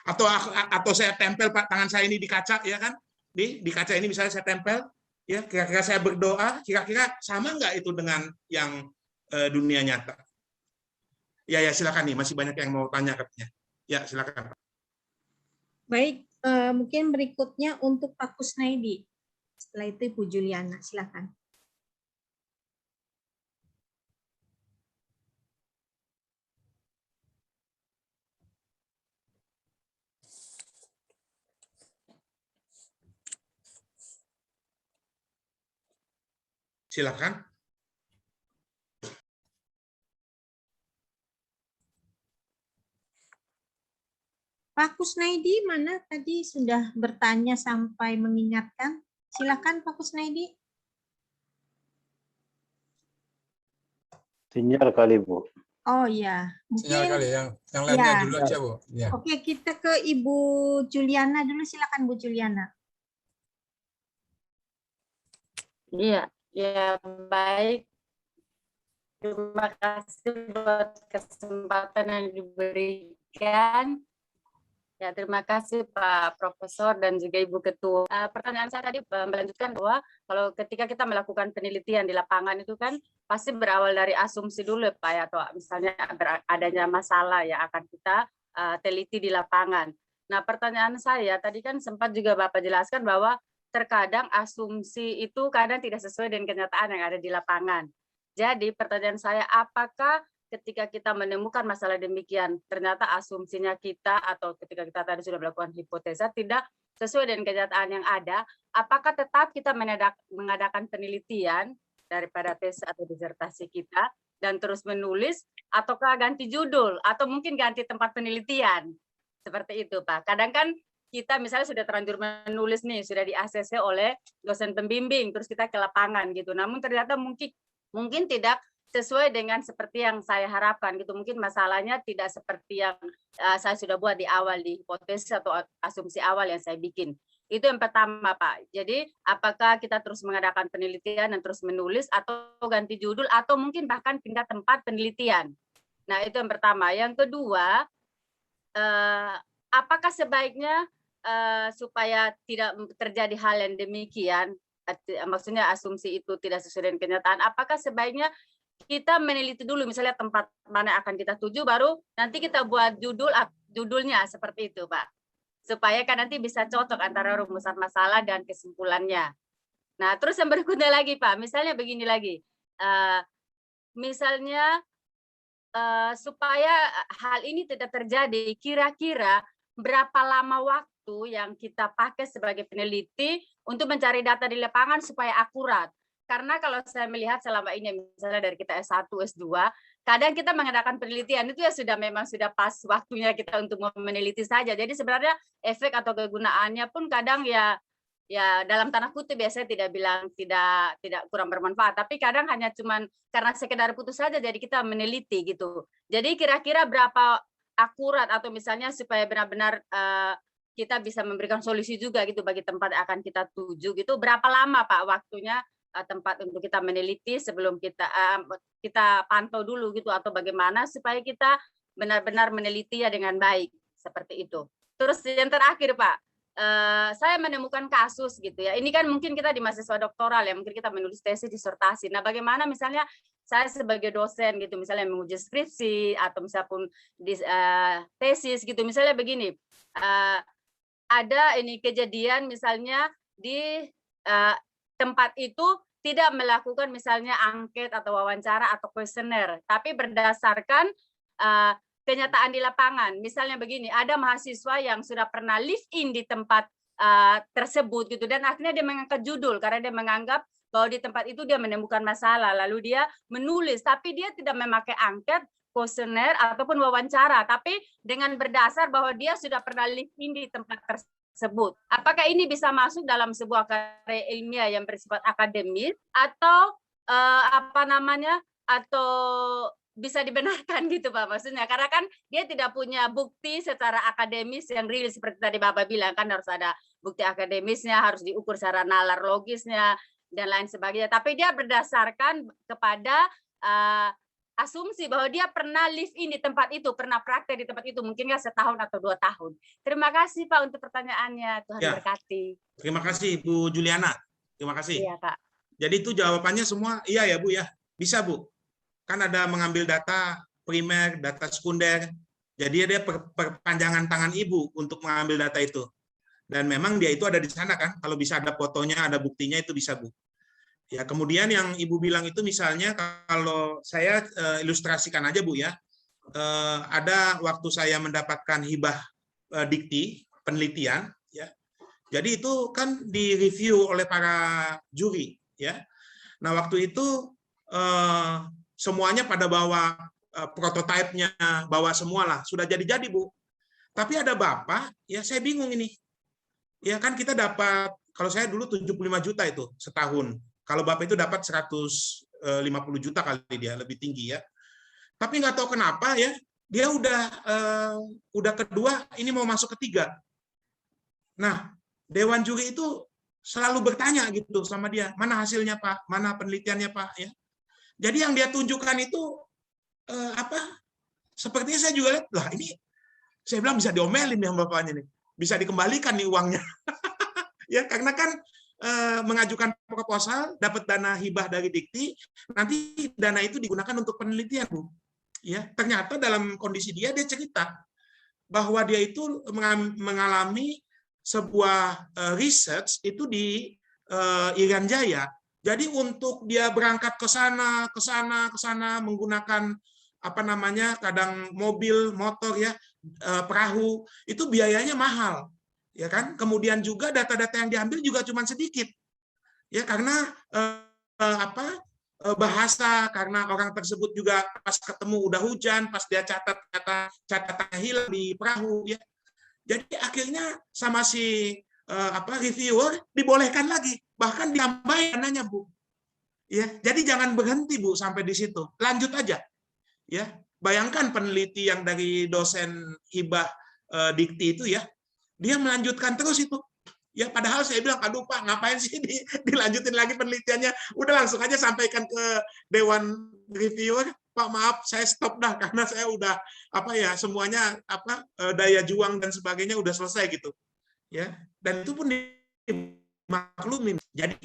Atau saya tempel Pak tangan saya ini di kaca ya kan, di kaca ini misalnya saya tempel, ya kira-kira saya berdoa, kira-kira sama nggak itu dengan yang dunia nyata? Ya silakan nih, masih banyak yang mau tanya katanya. Ya silakan Pak. Baik, mungkin berikutnya untuk Pak Kusnaidi. Setelah itu Ibu Juliana, silakan. Silakan. Pak Kusnaidi mana tadi sudah bertanya sampai mengingatkan? Silakan Pak Kusnaidi. Sinyal kali Bu. Oh ya, mungkin Sinyal kali yang lainnya ya. dulu aja Bu. Ya. Oke, kita ke Ibu Juliana dulu. Silakan Bu Juliana. Iya, ya baik. Terima kasih buat kesempatan yang diberikan. Ya, terima kasih Pak Profesor dan juga Ibu Ketua. Pertanyaan saya tadi melanjutkan bahwa kalau ketika kita melakukan penelitian di lapangan itu kan pasti berawal dari asumsi dulu Pak ya, atau misalnya adanya masalah yang akan kita teliti di lapangan. Nah, pertanyaan saya tadi kan sempat juga Bapak jelaskan bahwa terkadang asumsi itu kadang tidak sesuai dengan kenyataan yang ada di lapangan. Jadi pertanyaan saya, apakah ketika kita menemukan masalah demikian, ternyata asumsinya kita atau ketika kita tadi sudah melakukan hipotesa tidak sesuai dengan kenyataan yang ada, apakah tetap kita mengadakan penelitian daripada tesis atau disertasi kita dan terus menulis, ataukah ganti judul atau mungkin ganti tempat penelitian? Seperti itu Pak. Kadang kan kita misalnya sudah terlanjur menulis nih, sudah di-ACC oleh dosen pembimbing, terus kita ke lapangan gitu. Namun ternyata mungkin tidak sesuai dengan seperti yang saya harapkan gitu. Mungkin masalahnya tidak seperti yang saya sudah buat di awal, di hipotesis atau asumsi awal yang saya bikin. Itu yang pertama Pak. Jadi apakah kita terus mengadakan penelitian dan terus menulis atau ganti judul atau mungkin bahkan pindah tempat penelitian. Nah itu yang pertama. Yang kedua, apakah sebaiknya supaya tidak terjadi hal yang demikian, maksudnya asumsi itu tidak sesuai dengan kenyataan, apakah sebaiknya kita meneliti dulu misalnya tempat mana akan kita tuju, baru nanti kita buat judulnya seperti itu Pak, supaya kan nanti bisa cocok antara rumusan masalah dan kesimpulannya. Nah terus yang berikutnya lagi Pak, misalnya begini lagi, misalnya supaya hal ini tidak terjadi, kira-kira berapa lama waktu yang kita pakai sebagai peneliti untuk mencari data di lapangan supaya akurat. karena kalau saya melihat selama ini misalnya dari kita S1, S2, kadang kita mengadakan penelitian itu ya memang sudah pas waktunya kita untuk meneliti saja. Jadi sebenarnya efek atau kegunaannya pun kadang ya dalam tanda kutip biasanya tidak bilang tidak kurang bermanfaat, tapi kadang hanya cuman karena sekedar putus saja jadi kita meneliti gitu. Jadi kira-kira berapa akurat atau misalnya supaya benar-benar kita bisa memberikan solusi juga gitu bagi tempat yang akan kita tuju gitu, berapa lama Pak waktunya tempat untuk kita meneliti sebelum kita pantau dulu gitu, atau bagaimana supaya kita benar-benar meneliti ya dengan baik seperti itu. Terus yang terakhir Pak, saya menemukan kasus gitu ya. Ini kan mungkin kita di mahasiswa doktoral ya, mungkin kita menulis tesis disertasi. Nah, bagaimana misalnya saya sebagai dosen gitu, misalnya menguji skripsi atau misalnya pun di tesis gitu, misalnya begini, ada ini kejadian misalnya di tempat itu tidak melakukan misalnya angket atau wawancara atau kuesioner, tapi berdasarkan kenyataan di lapangan. Misalnya begini, ada mahasiswa yang sudah pernah live in di tempat tersebut gitu, dan akhirnya dia mengangkat judul karena dia menganggap bahwa di tempat itu dia menemukan masalah, lalu dia menulis, tapi dia tidak memakai angket, kuesioner ataupun wawancara, tapi dengan berdasar bahwa dia sudah pernah live in di tempat tersebut. Apakah ini bisa masuk dalam sebuah karya ilmiah yang bersifat akademis atau atau bisa dibenarkan gitu Pak maksudnya, karena kan dia tidak punya bukti secara akademis yang real seperti tadi Bapak bilang, kan harus ada bukti akademisnya, harus diukur secara nalar logisnya dan lain sebagainya, tapi dia berdasarkan kepada asumsi bahwa dia pernah live in di tempat itu, pernah praktek di tempat itu, mungkin nggak setahun atau 2 tahun. Terima kasih Pak untuk pertanyaannya, Tuhan berkati. Terima kasih Bu Juliana, terima kasih. Iya Kak. Jadi itu jawabannya semua iya ya Bu ya, bisa Bu. Kan ada mengambil data primer, data sekunder, jadi dia perpanjangan tangan Ibu untuk mengambil data itu. Dan memang dia itu ada di sana kan, kalau bisa ada fotonya, ada buktinya itu bisa Bu. Ya, kemudian yang Ibu bilang itu misalnya kalau saya ilustrasikan aja Bu ya, ada waktu saya mendapatkan hibah dikti penelitian ya, jadi itu kan direview oleh para juri ya. Nah waktu itu semuanya pada bawa prototipenya, bawa semualah, sudah jadi Bu. Tapi ada Bapak ya, saya bingung ini ya, kan kita dapat, kalau saya dulu 75 juta itu setahun. Kalau Bapak itu dapat 150 juta kali, dia lebih tinggi ya. Tapi nggak tahu kenapa ya, dia udah kedua, ini mau masuk ketiga. Nah, Dewan Juri itu selalu bertanya gitu sama dia, mana hasilnya Pak, mana penelitiannya Pak ya. Jadi yang dia tunjukkan itu sepertinya saya juga lihat, lah ini saya bilang bisa diomelin ya Bapaknya nih, bisa dikembalikan nih uangnya. Ya karena kan mengajukan proposal, dapat dana hibah dari Dikti, nanti dana itu digunakan untuk penelitian, Bu. Ya, ternyata dalam kondisi dia cerita bahwa dia itu mengalami sebuah research itu di Irian Jaya. Jadi untuk dia berangkat ke sana menggunakan kadang mobil, motor ya, perahu, itu biayanya mahal. Ya kan, kemudian juga data-data yang diambil juga cuma sedikit ya, karena bahasa, karena orang tersebut juga pas ketemu udah hujan, pas dia catatan hilang di perahu ya, jadi akhirnya sama si reviewer dibolehkan lagi, bahkan ditambahin dananya Bu ya. Jadi jangan berhenti Bu sampai di situ, lanjut aja ya. Bayangkan peneliti yang dari dosen hibah Dikti itu ya, dia melanjutkan terus itu ya, padahal saya bilang aduh Pak, ngapain sih dilanjutin lagi penelitiannya, udah langsung aja sampaikan ke Dewan Reviewer, Pak maaf saya stop dah karena saya udah semuanya daya juang dan sebagainya udah selesai gitu ya. Dan itu pun dimaklumin. Jadi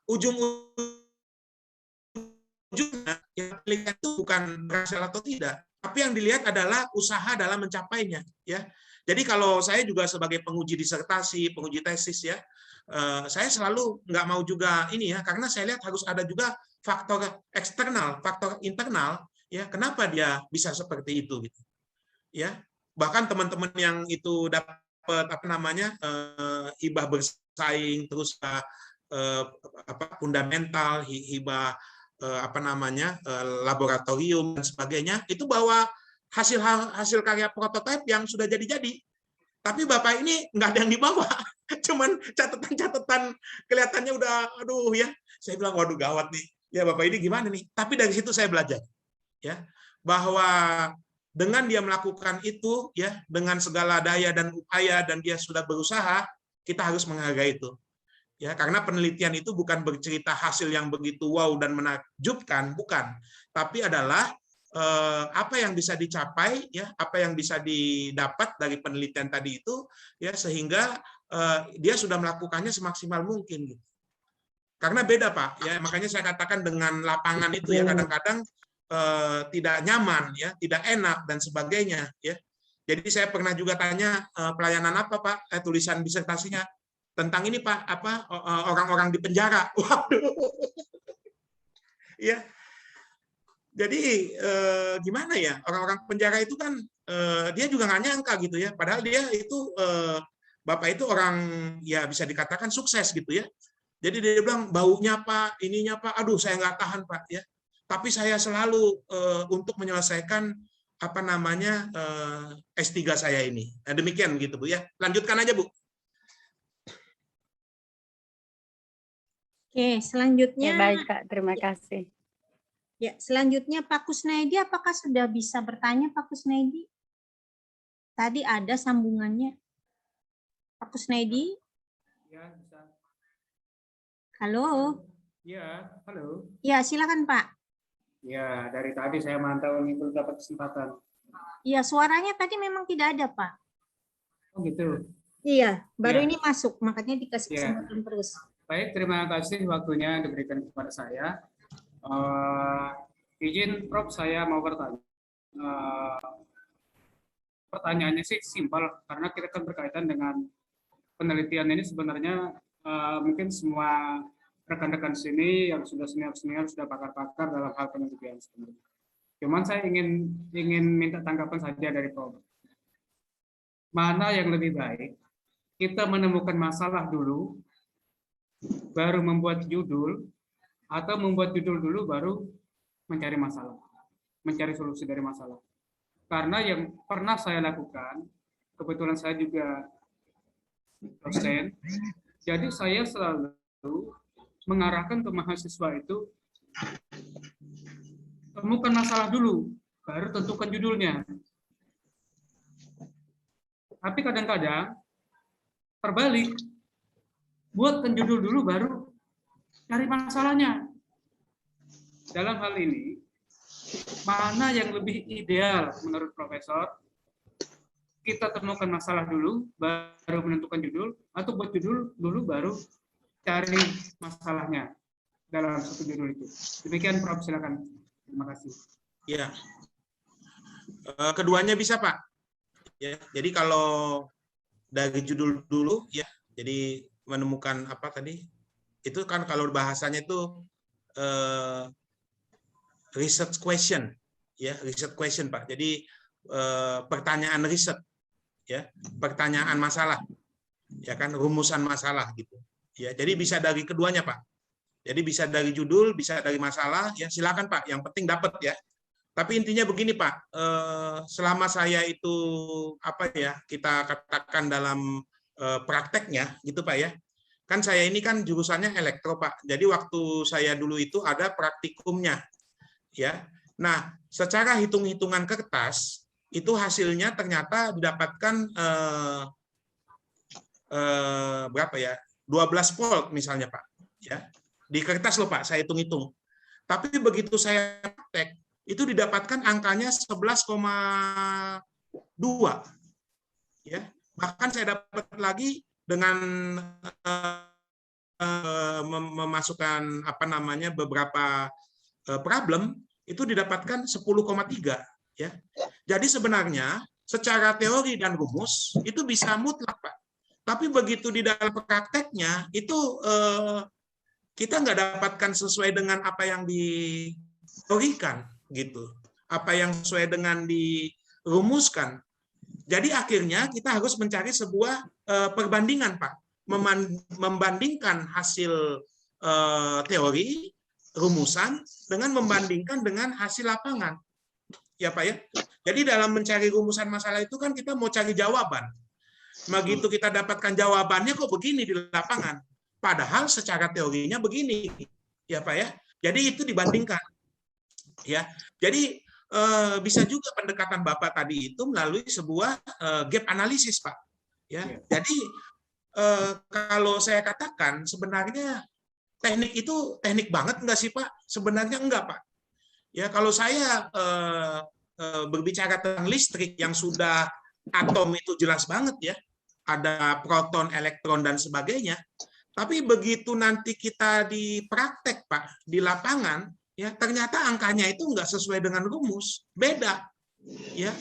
ujung-ujungnya yang dilihat itu bukan berhasil atau tidak, tapi yang dilihat adalah usaha dalam mencapainya ya. Jadi kalau saya juga sebagai penguji disertasi, penguji tesis ya, saya selalu nggak mau juga ini ya, karena saya lihat harus ada juga faktor eksternal, faktor internal ya, kenapa dia bisa seperti itu gitu. Ya, bahkan teman-teman yang itu dapat hibah bersaing terus fundamental, hibah laboratorium dan sebagainya, itu bawa hasil karya prototipe yang sudah jadi-jadi. Tapi Bapak ini nggak ada yang dibawa, cuman catatan-catatan kelihatannya udah, aduh ya. Saya bilang, waduh gawat nih. Ya Bapak ini gimana nih? Tapi dari situ saya belajar, ya, bahwa dengan dia melakukan itu, ya, dengan segala daya dan upaya dan dia sudah berusaha, kita harus menghargai itu. Ya, karena penelitian itu bukan bercerita hasil yang begitu wow dan menakjubkan, bukan. Tapi adalah apa yang bisa dicapai, ya, apa yang bisa didapat dari penelitian tadi itu, ya, sehingga dia sudah melakukannya semaksimal mungkin, gitu. Karena beda Pak, ya, makanya saya katakan dengan lapangan itu ya kadang-kadang tidak nyaman, ya, tidak enak dan sebagainya, ya. Jadi saya pernah juga tanya pelayanan apa Pak, tulisan disertasinya tentang ini Pak, orang-orang di penjara. Waduh, ya. Jadi gimana ya, orang-orang penjara itu kan dia juga nggak nyangka gitu ya, padahal dia itu Bapak itu orang ya bisa dikatakan sukses gitu ya. Jadi dia bilang baunya Pak, ininya Pak, aduh saya nggak tahan Pak ya. Tapi saya selalu untuk menyelesaikan S3 saya ini. Nah, demikian gitu Bu ya. Lanjutkan aja Bu. Oke, selanjutnya. Ya, baik Kak, terima kasih. Ya, selanjutnya Pak Kusnaidi, apakah sudah bisa bertanya Pak Kusnaidi? Tadi ada sambungannya. Pak Kusnaidi? Ya, bisa. Halo? Ya, halo. Ya, silakan Pak. Ya, dari tadi saya mantau ini belum dapat kesempatan. Iya, suaranya tadi memang tidak ada Pak. Oh gitu. Iya, baru Ya. ini masuk, makanya dikasih Ya. kesempatan terus. Baik, terima kasih waktunya diberikan kepada saya. Izin Prof, saya mau bertanya. Pertanyaannya sih simpel, karena kita kan berkaitan dengan penelitian ini sebenarnya mungkin semua rekan-rekan sini yang sudah senior-senior, sudah pakar-pakar dalam hal penelitian sebenarnya. Cuman saya ingin minta tanggapan saja dari Prof. Mana yang lebih baik? Kita menemukan masalah dulu, baru membuat judul, atau membuat judul dulu baru mencari masalah, mencari solusi dari masalah. Karena yang pernah saya lakukan, kebetulan saya juga dosen, jadi saya selalu mengarahkan ke mahasiswa itu, temukan masalah dulu, baru tentukan judulnya. Tapi kadang-kadang terbalik, buatkan judul dulu baru cari masalahnya. Dalam hal ini, mana yang lebih ideal menurut Profesor? Kita temukan masalah dulu, baru menentukan judul, atau buat judul dulu, baru cari masalahnya dalam satu judul itu. Demikian Prof, silakan. Terima kasih. Ya, keduanya bisa Pak. Ya, jadi kalau dari judul dulu, ya, jadi menemukan apa tadi? Itu kan kalau bahasanya itu research question, ya, research question Pak. Jadi pertanyaan riset, ya, pertanyaan masalah, ya kan, rumusan masalah gitu. Ya, jadi bisa dari keduanya Pak. Jadi bisa dari judul, bisa dari masalah, ya silakan Pak. Yang penting dapat ya. Tapi intinya begini Pak, selama saya itu apa ya, kita katakan dalam prakteknya gitu Pak ya. Kan saya ini kan jurusannya elektro Pak. Jadi waktu saya dulu itu ada praktikumnya. Ya. Nah, secara hitung-hitungan kertas itu hasilnya ternyata didapatkan berapa ya? 12 volt misalnya Pak. Ya. Di kertas loh Pak, saya hitung-hitung. Tapi begitu saya praktek, itu didapatkan angkanya 11,2. Ya. Bahkan saya dapat lagi dengan memasukkan apa namanya beberapa problem, itu didapatkan 10,3 ya. Jadi sebenarnya secara teori dan rumus itu bisa mutlak Pak. Tapi begitu di dalam prakteknya itu kita nggak dapatkan sesuai dengan apa yang diteorikan gitu, apa yang sesuai dengan dirumuskan. Jadi akhirnya kita harus mencari sebuah perbandingan Pak. membandingkan hasil teori, rumusan, dengan membandingkan dengan hasil lapangan. Ya Pak ya. Jadi dalam mencari rumusan masalah itu kan kita mau cari jawaban. Begitu kita dapatkan jawabannya kok begini di lapangan. Padahal secara teorinya begini. Ya Pak ya. Jadi itu dibandingkan. Ya. Jadi bisa juga pendekatan Bapak tadi itu melalui sebuah gap analisis, Pak. Ya. Jadi kalau saya katakan sebenarnya teknik itu teknik banget enggak sih, Pak? Sebenarnya enggak, Pak. Ya, kalau saya berbicara tentang listrik yang sudah atom itu jelas banget ya. Ada proton, elektron dan sebagainya. Tapi begitu nanti kita di praktek, Pak, di lapangan, ya ternyata angkanya itu enggak sesuai dengan rumus, beda. Ya.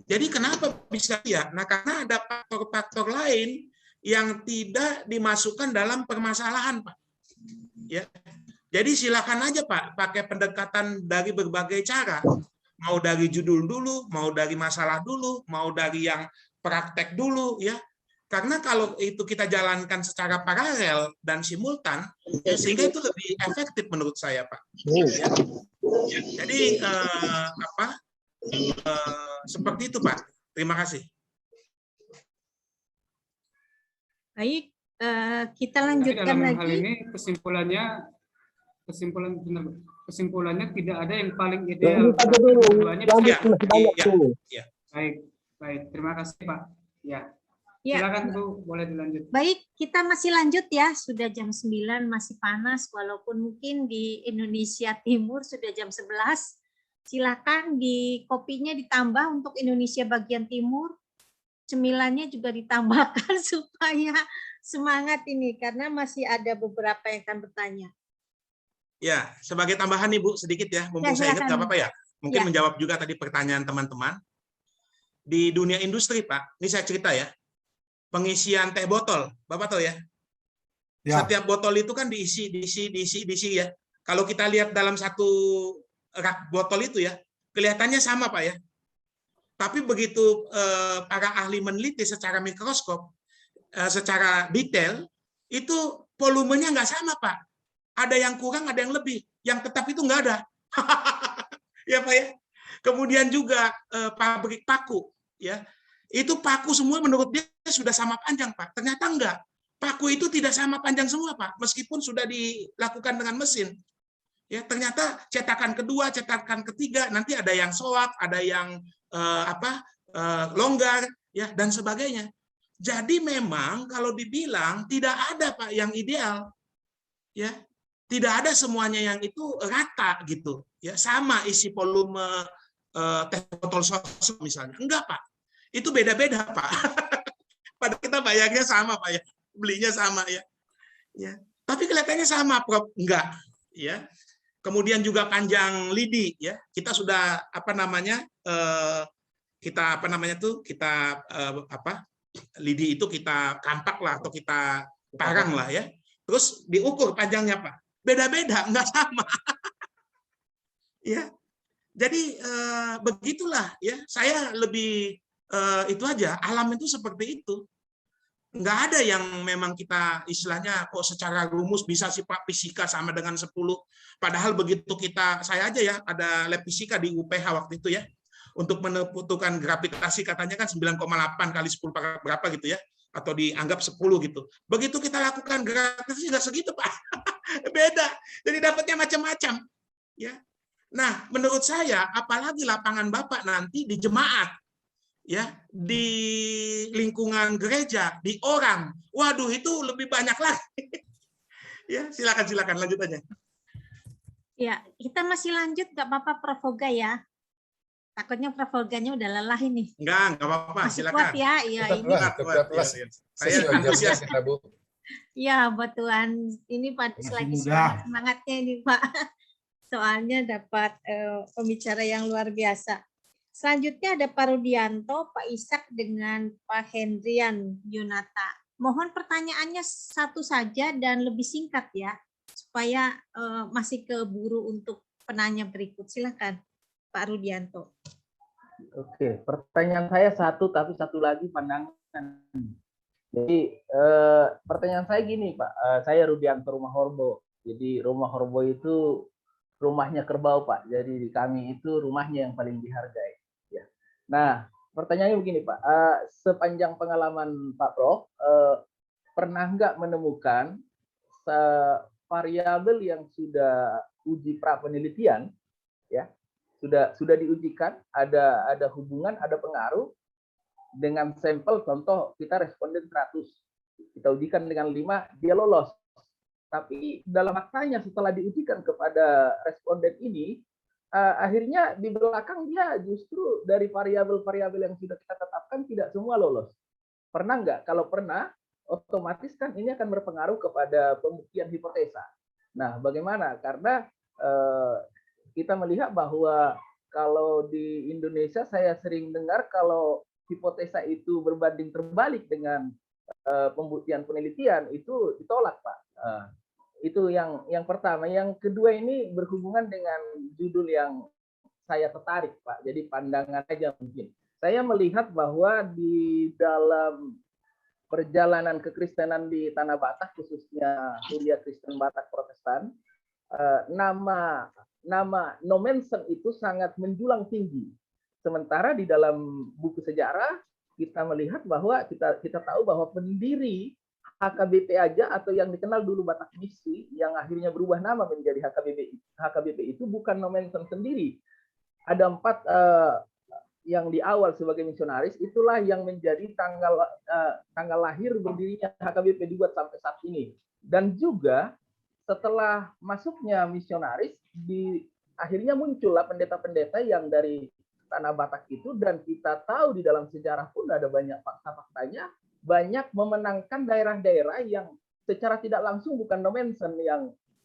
Jadi kenapa bisa ya? Nah, karena ada faktor-faktor lain yang tidak dimasukkan dalam permasalahan, Pak. Ya. Jadi silakan aja Pak, pakai pendekatan dari berbagai cara. Mau dari judul dulu, mau dari masalah dulu, mau dari yang praktek dulu, ya. Karena kalau itu kita jalankan secara paralel dan simultan, ya, sehingga itu lebih efektif menurut saya, Pak. Ya. Jadi seperti itu, Pak. Terima kasih. Baik, kita lanjutkan dalam lagi. hal ini kesimpulannya tidak ada yang paling ideal. Baik, terima kasih Pak. Ya. Silakan Bu, boleh dilanjut. Baik, kita masih lanjut ya. Sudah jam 9 masih panas walaupun mungkin di Indonesia Timur sudah jam 11. Silakan di kopinya ditambah untuk Indonesia bagian timur. Cemilannya juga ditambahkan supaya semangat ini karena masih ada beberapa yang akan bertanya. Ya, sebagai tambahan nih Bu, sedikit ya, mumpung saya ingat nggak apa-apa ya. Mungkin menjawab juga tadi pertanyaan teman-teman. Di dunia industri, Pak, ini saya cerita ya, pengisian teh botol, Bapak tahu ya? Setiap botol itu kan diisi ya. Kalau kita lihat dalam satu rak botol itu ya, kelihatannya sama Pak ya. Tapi begitu para ahli meneliti secara mikroskop, secara detail, itu volumenya nggak sama Pak. Ada yang kurang, ada yang lebih. Yang tetap itu nggak ada. Ya Pak ya. Kemudian juga pabrik paku, ya itu paku semua menurut dia sudah sama panjang Pak. Ternyata enggak. Paku itu tidak sama panjang semua Pak, meskipun sudah dilakukan dengan mesin. Ya ternyata cetakan kedua, cetakan ketiga, nanti ada yang soak, ada yang longgar, ya dan sebagainya. Jadi memang kalau dibilang tidak ada Pak yang ideal, ya. Tidak ada semuanya yang itu rata gitu, ya sama isi volume teh botol sosok misalnya. Enggak Pak, itu beda-beda Pak. Pada kita bayarnya sama Pak ya, belinya sama ya. Ya, tapi kelihatannya sama Prof. Enggak, ya. Kemudian juga panjang lidi, ya. Kita sudah lidi itu kita kampak lah atau kita parang lah ya. Terus diukur panjangnya Pak. Beda-beda, enggak sama. Ya. Jadi begitulah ya. Saya lebih itu aja, alam itu seperti itu. Enggak ada yang memang kita istilahnya kok secara rumus bisa sifat fisika sama dengan 10. Padahal begitu saya aja ya, ada lab fisika di UPH waktu itu ya. Untuk menentukan gravitasi katanya kan 9,8 kali 10 berapa gitu ya. Atau dianggap 10 gitu. Begitu kita lakukan gravitasi nggak segitu Pak. Beda. Jadi dapatnya macam-macam. Ya. Nah, menurut saya apalagi lapangan Bapak nanti di jemaat, ya, di lingkungan gereja, di orang. Waduh, itu lebih banyak lagi. Ya, silakan lanjut aja. Ya, kita masih lanjut nggak apa-apa Prof. Hoga ya. Takutnya Prof. Hoganya udah lelah ini. Enggak apa-apa, silakan. Kuat ya, iya ini. Saya antusias ya, Bu. Ya, buat Tuhan ini lagi semangatnya ini Pak. Soalnya dapat pembicara yang luar biasa. Selanjutnya ada Pak Rudianto, Pak Ishak dengan Pak Hendrian Yunata. Mohon pertanyaannya satu saja dan lebih singkat ya, supaya masih keburu untuk penanya berikut. Silakan Pak Rudianto. Oke, pertanyaan saya satu, tapi satu lagi pandangan. Jadi pertanyaan saya gini Pak, saya Rudianto Rumah Horbo. Jadi Rumah Horbo itu rumahnya kerbau Pak. Jadi di kami itu rumahnya yang paling dihargai. Ya. Nah pertanyaannya begini Pak, sepanjang pengalaman Pak Prof, pernah nggak menemukan variabel yang sudah uji pra penelitian, ya sudah diujikan, ada hubungan, ada pengaruh dengan sampel, contoh kita responden 100, kita ujikan dengan 5, dia lolos. Tapi dalam faktanya setelah diujikan kepada responden ini, akhirnya di belakang dia justru dari variabel-variabel yang sudah kita tetapkan tidak semua lolos. Pernah nggak? Kalau pernah, otomatis kan ini akan berpengaruh kepada pembuktian hipotesa. Nah, bagaimana? Karena kita melihat bahwa kalau di Indonesia saya sering dengar kalau hipotesa itu berbanding terbalik dengan pembuktian penelitian itu ditolak Pak. Itu yang pertama. Yang kedua ini berhubungan dengan judul yang saya tertarik Pak. Jadi pandangan aja mungkin. Saya melihat bahwa di dalam perjalanan kekristenan di Tanah Batak, khususnya Huria Kristen Batak Protestan, nama nomensen itu sangat menjulang tinggi. Sementara di dalam buku sejarah kita melihat bahwa kita tahu bahwa pendiri HKBP aja atau yang dikenal dulu Batak Misi yang akhirnya berubah nama menjadi HKBP itu bukan nomensen sendiri. Ada 4 yang di awal sebagai misionaris, itulah yang menjadi tanggal lahir berdirinya HKBP dibuat sampai saat ini. Dan juga setelah masuknya misionaris, akhirnya muncullah pendeta-pendeta yang dari Tanah Batak itu, dan kita tahu di dalam sejarah pun ada banyak fakta-faktanya, banyak memenangkan daerah-daerah yang secara tidak langsung bukan nomensen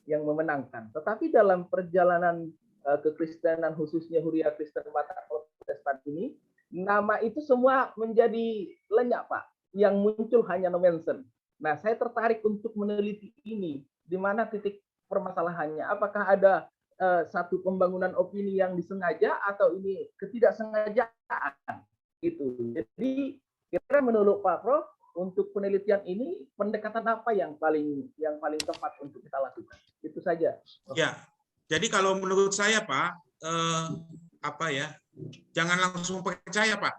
yang memenangkan. Tetapi dalam perjalanan kekristenan khususnya Huria Kristen Batak Protestan ini, nama itu semua menjadi lenyap Pak, yang muncul hanya nomensen. Nah, saya tertarik untuk meneliti ini, di mana titik permasalahannya. Apakah ada satu pembangunan opini yang disengaja atau ini ketidaksengajaan gitu. Jadi kira-kira menurut Pak Prof untuk penelitian ini pendekatan apa yang paling tepat untuk kita lakukan? Itu saja. Ya. Jadi kalau menurut saya Pak, jangan langsung percaya Pak.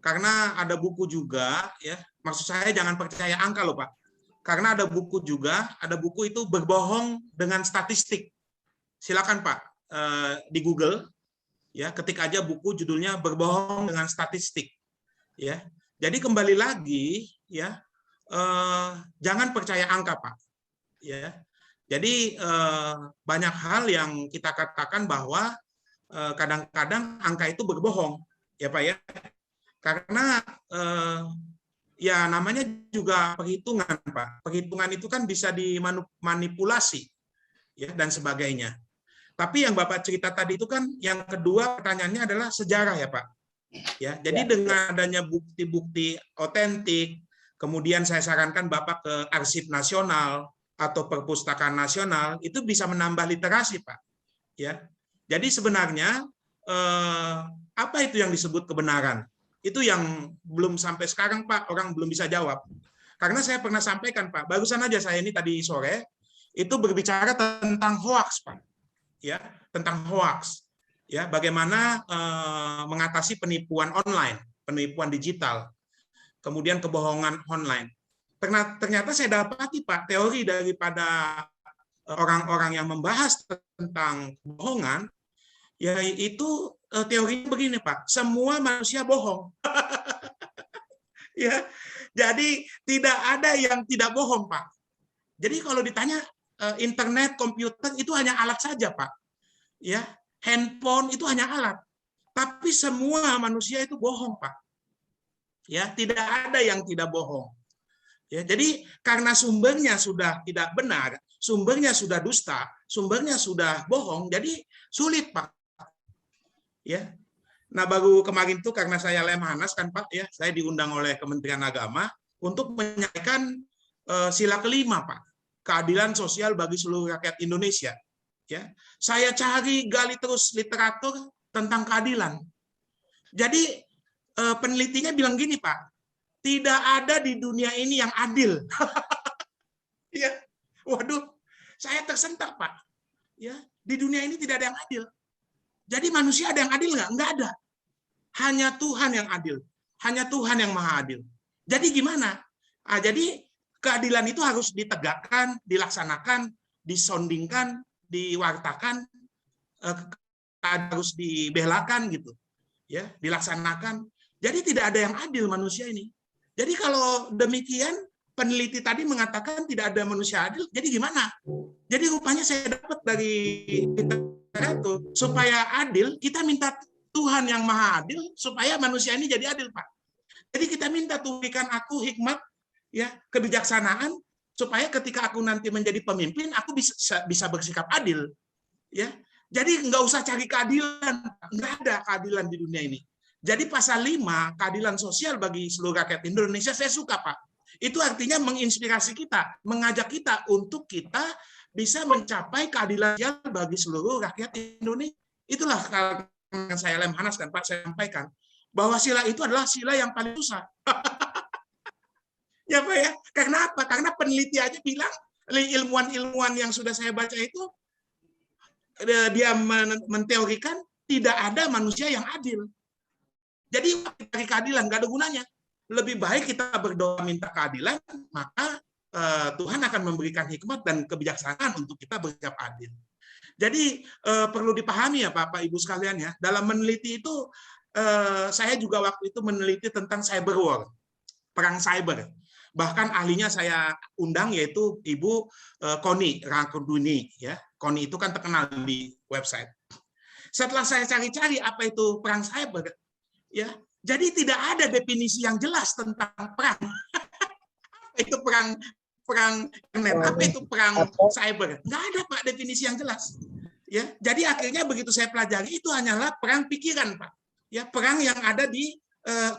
Karena ada buku juga ya. Maksud saya jangan percaya angka loh Pak. Karena ada buku juga, ada buku itu berbohong dengan statistik. Silakan Pak di Google ya, ketik aja buku judulnya berbohong dengan statistik ya. Jadi kembali lagi ya, jangan percaya angka Pak ya. Jadi banyak hal yang kita katakan bahwa kadang-kadang angka itu berbohong ya Pak ya, karena ya namanya juga perhitungan Pak. Perhitungan itu kan bisa dimanipulasi ya dan sebagainya. Tapi yang Bapak cerita tadi itu kan yang kedua pertanyaannya adalah sejarah ya Pak. Ya, jadi dengan adanya bukti-bukti otentik, kemudian saya sarankan Bapak ke Arsip Nasional atau Perpustakaan Nasional, itu bisa menambah literasi Pak. Ya. Jadi sebenarnya apa itu yang disebut kebenaran? Itu yang belum sampai sekarang Pak, orang belum bisa jawab. Karena saya pernah sampaikan Pak, barusan aja saya ini tadi sore itu berbicara tentang hoax Pak. Ya, tentang hoax. Ya, bagaimana mengatasi penipuan online, penipuan digital. Kemudian kebohongan online. Ternyata saya dapati Pak, teori daripada orang-orang yang membahas tentang kebohongan, yaitu teorinya begini Pak, semua manusia bohong. Ya, jadi tidak ada yang tidak bohong Pak. Jadi kalau ditanya internet, komputer itu hanya alat saja Pak. Ya, handphone itu hanya alat. Tapi semua manusia itu bohong Pak. Ya, tidak ada yang tidak bohong. Ya, jadi karena sumbernya sudah tidak benar, sumbernya sudah dusta, sumbernya sudah bohong, jadi sulit Pak. Ya. Nah, baru kemarin itu karena saya Lemhanas kan Pak ya, saya diundang oleh Kementerian Agama untuk menyampaikan sila kelima Pak, keadilan sosial bagi seluruh rakyat Indonesia. Ya, saya gali terus literatur tentang keadilan. Jadi penelitinya bilang gini Pak, Tidak ada di dunia ini yang adil. Ya, waduh, saya tersentak, Pak. Ya, di dunia ini tidak ada yang adil. Jadi manusia ada yang adil nggak? Nggak ada. Hanya Tuhan yang adil. Hanya Tuhan yang maha adil. Jadi gimana? Jadi keadilan itu harus ditegakkan, dilaksanakan, disondingkan, diwartakan, harus dibelakan gitu. Ya, dilaksanakan. Jadi tidak ada yang adil manusia ini. Jadi kalau demikian, peneliti tadi mengatakan tidak ada manusia adil, jadi gimana? Jadi rupanya saya dapat dari itu, supaya adil, kita minta Tuhan yang maha adil, supaya manusia ini jadi adil, Pak. Jadi kita minta Tuhan berikan aku hikmat, ya, kebijaksanaan, supaya ketika aku nanti menjadi pemimpin, aku bisa bersikap adil. Ya, jadi nggak usah cari keadilan, nggak ada keadilan di dunia ini. Jadi pasal 5, keadilan sosial bagi seluruh rakyat Indonesia, saya suka, Pak. Itu artinya menginspirasi kita, mengajak kita untuk kita bisa mencapai keadilan sosial bagi seluruh rakyat Indonesia. Itulah yang saya Lemhanas kan, Pak, saya sampaikan. Bahwa sila itu adalah sila yang paling susah. Ya, Pak ya. Karena apa? Karena peneliti aja bilang, ilmuwan-ilmuwan yang sudah saya baca itu, dia menteorikan tidak ada manusia yang adil. Jadi cari keadilan nggak ada gunanya. Lebih baik kita berdoa minta keadilan, maka Tuhan akan memberikan hikmat dan kebijaksanaan untuk kita bersikap adil. Jadi perlu dipahami ya Bapak Ibu sekalian ya, dalam meneliti itu saya juga waktu itu meneliti tentang cyber war, perang cyber. Bahkan ahlinya saya undang yaitu Ibu Koni Rangkuduni ya. Koni itu kan terkenal di website. Setelah saya cari-cari apa itu perang cyber, ya, jadi tidak ada definisi yang jelas tentang perang. Apa itu perang internet? Apa itu perang cyber? Nggak ada Pak definisi yang jelas. Ya, jadi akhirnya begitu saya pelajari itu hanyalah perang pikiran Pak. Ya, perang yang ada di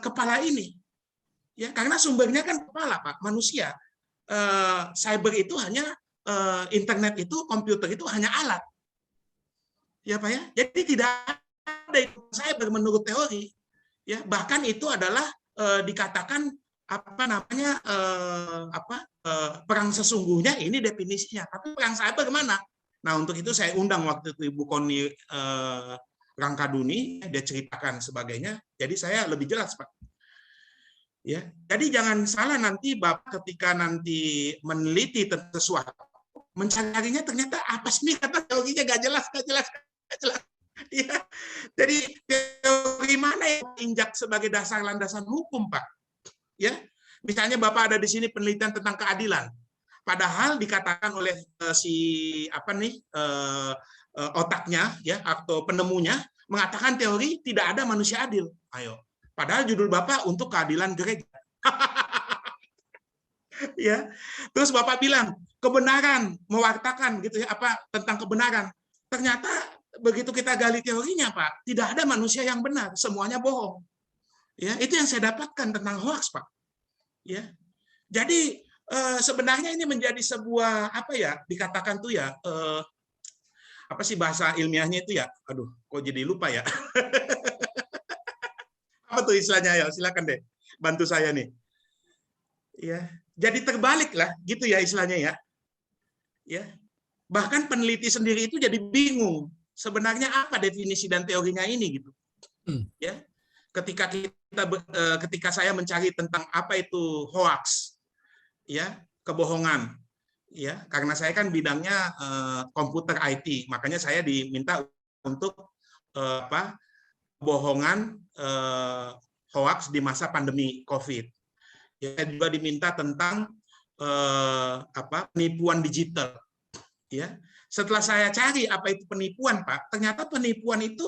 kepala ini. Ya, karena sumbernya kan kepala Pak, manusia. Cyber itu hanya internet itu, komputer itu hanya alat. Ya Pak ya. Jadi tidak ada itu cyber menurut teori. Ya, bahkan itu adalah dikatakan apa namanya perang sesungguhnya ini definisinya. Tapi perang cyber mana? Nah, untuk itu saya undang waktu itu Ibu Koni Rangkaduni, dia ceritakan sebagainya. Jadi saya lebih jelas, Pak. Ya, jadi jangan salah nanti Bapak ketika nanti meneliti tentang sesuatu, mencarinya ternyata apa sih kata teorinya nggak jelas. Ya, jadi teori mana yang injak sebagai dasar landasan hukum, Pak? Ya, misalnya Bapak ada di sini penelitian tentang keadilan, padahal dikatakan oleh otaknya, ya, atau penemunya mengatakan teori tidak ada manusia adil. Ayo, padahal judul Bapak untuk keadilan gereja. Ya, terus Bapak bilang kebenaran, mewartakan gitu ya, apa tentang kebenaran. Ternyata begitu kita gali teorinya, Pak, tidak ada manusia yang benar, semuanya bohong. Ya, itu yang saya dapatkan tentang hoax, Pak. Ya. Jadi sebenarnya ini menjadi sebuah apa ya, dikatakan tuh ya apa sih bahasa ilmiahnya itu ya? Aduh, kok jadi lupa ya. Apa tuh istilahnya ya? Silakan deh, bantu saya nih. Ya, jadi terbalik lah, gitu ya istilahnya ya. Ya, bahkan peneliti sendiri itu jadi bingung. Sebenarnya apa definisi dan teorinya ini gitu. Ya, ketika saya mencari tentang apa itu hoax, ya, kebohongan, ya, karena saya kan bidangnya komputer IT, makanya saya diminta untuk kebohongan hoax di masa pandemi COVID. Ya, juga diminta tentang penipuan digital, ya. Setelah saya cari apa itu penipuan, Pak, ternyata penipuan itu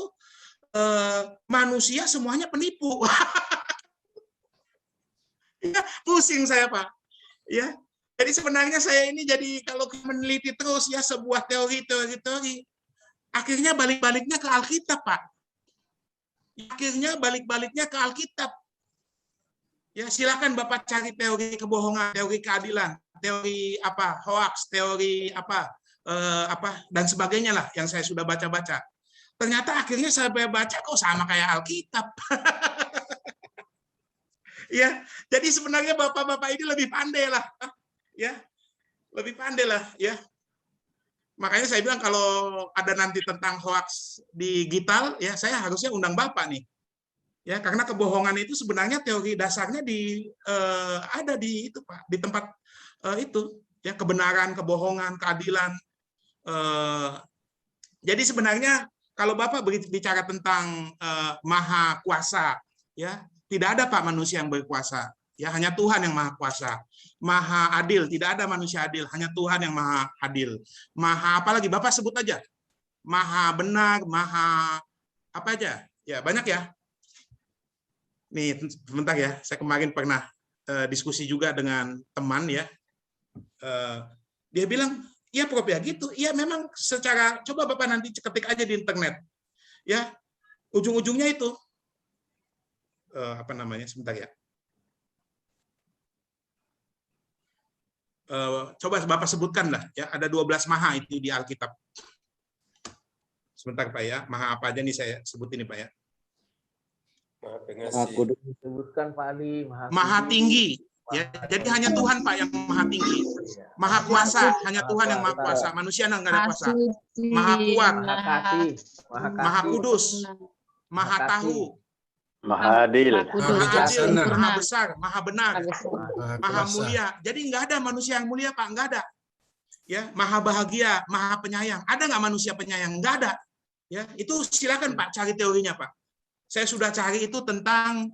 manusia semuanya penipu. Ya, pusing saya, Pak. Ya, jadi sebenarnya saya ini jadi kalau meneliti terus ya sebuah teori, akhirnya balik-baliknya ke Alkitab, Pak. Akhirnya balik-baliknya ke Alkitab. Ya, silakan Bapak cari teori kebohongan, teori keadilan, teori hoax, teori dan sebagainya lah yang saya sudah baca-baca. Ternyata akhirnya saya baca kok sama kayak Alkitab. Ya, jadi sebenarnya bapak-bapak ini lebih pandai lah, ya, lebih pandai lah, ya. Makanya saya bilang kalau ada nanti tentang hoax digital, ya saya harusnya undang bapak nih, ya, karena kebohongan itu sebenarnya teori dasarnya ada di itu Pak, di tempat itu, ya, kebenaran, kebohongan, keadilan. Jadi sebenarnya kalau bapak bicara tentang maha kuasa, ya. Tidak ada Pak manusia yang berkuasa, ya hanya Tuhan yang maha kuasa, maha adil, tidak ada manusia adil, hanya Tuhan yang maha adil, maha apa lagi Bapak sebut aja, maha benar, maha apa aja, ya banyak ya. Nih sebentar ya, saya kemarin pernah diskusi juga dengan teman ya, dia bilang, ya Prof ya gitu, ya memang secara coba Bapak nanti ketik aja di internet, ya ujung-ujungnya itu. Apa namanya sebentar ya, coba Bapak sebutkan lah ya, ada 12 maha itu di Alkitab. Sebentar Pak ya, maha apa aja nih saya sebut ini Pak ya. Maha Kudus disebutkan Pak Ali, maha tinggi ya, jadi hanya Tuhan Pak yang maha tinggi. Maha kuasa, hanya Tuhan yang maha kuasa, manusia nggak ada kuasa. Maha kuat, maha kudus, maha tahu, maha adil, maha besar, maha benar, maha mulia. Jadi nggak ada manusia yang mulia Pak, nggak ada. Ya, maha bahagia, maha penyayang. Ada nggak manusia penyayang? Nggak ada. Ya, itu silakan Pak cari teorinya Pak. Saya sudah cari itu tentang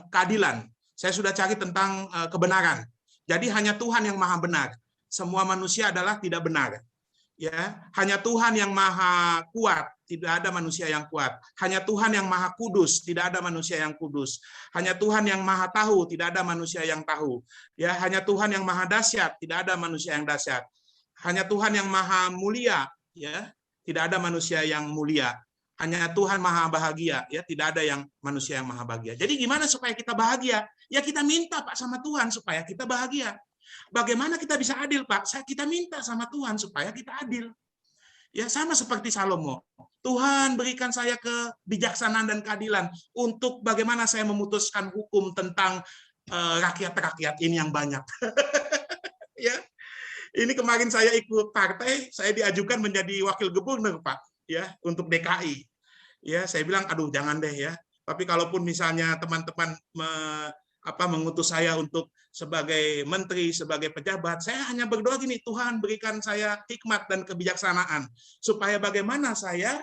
keadilan. Saya sudah cari tentang kebenaran. Jadi hanya Tuhan yang maha benar. Semua manusia adalah tidak benar. Ya, hanya Tuhan yang maha kuat, tidak ada manusia yang kuat. Hanya Tuhan yang maha kudus, tidak ada manusia yang kudus. Hanya Tuhan yang maha tahu, tidak ada manusia yang tahu. Ya, hanya Tuhan yang maha dahsyat, tidak ada manusia yang dahsyat. Hanya Tuhan yang maha mulia, ya, tidak ada manusia yang mulia. Hanya Tuhan maha bahagia, ya, tidak ada yang manusia yang maha bahagia. Jadi gimana supaya kita bahagia? Ya kita minta Pak sama Tuhan supaya kita bahagia. Bagaimana kita bisa adil, Pak? Kita minta sama Tuhan supaya kita adil. Ya, sama seperti Salomo. Tuhan berikan saya kebijaksanaan dan keadilan untuk bagaimana saya memutuskan hukum tentang rakyat-rakyat ini yang banyak. Ya. Ini kemarin saya ikut partai, saya diajukan menjadi wakil gubernur, Pak, ya, untuk DKI. Ya, saya bilang, aduh jangan deh ya. Tapi kalaupun misalnya teman-teman mengutus saya untuk sebagai menteri, sebagai pejabat, saya hanya berdoa gini, Tuhan berikan saya hikmat dan kebijaksanaan supaya bagaimana saya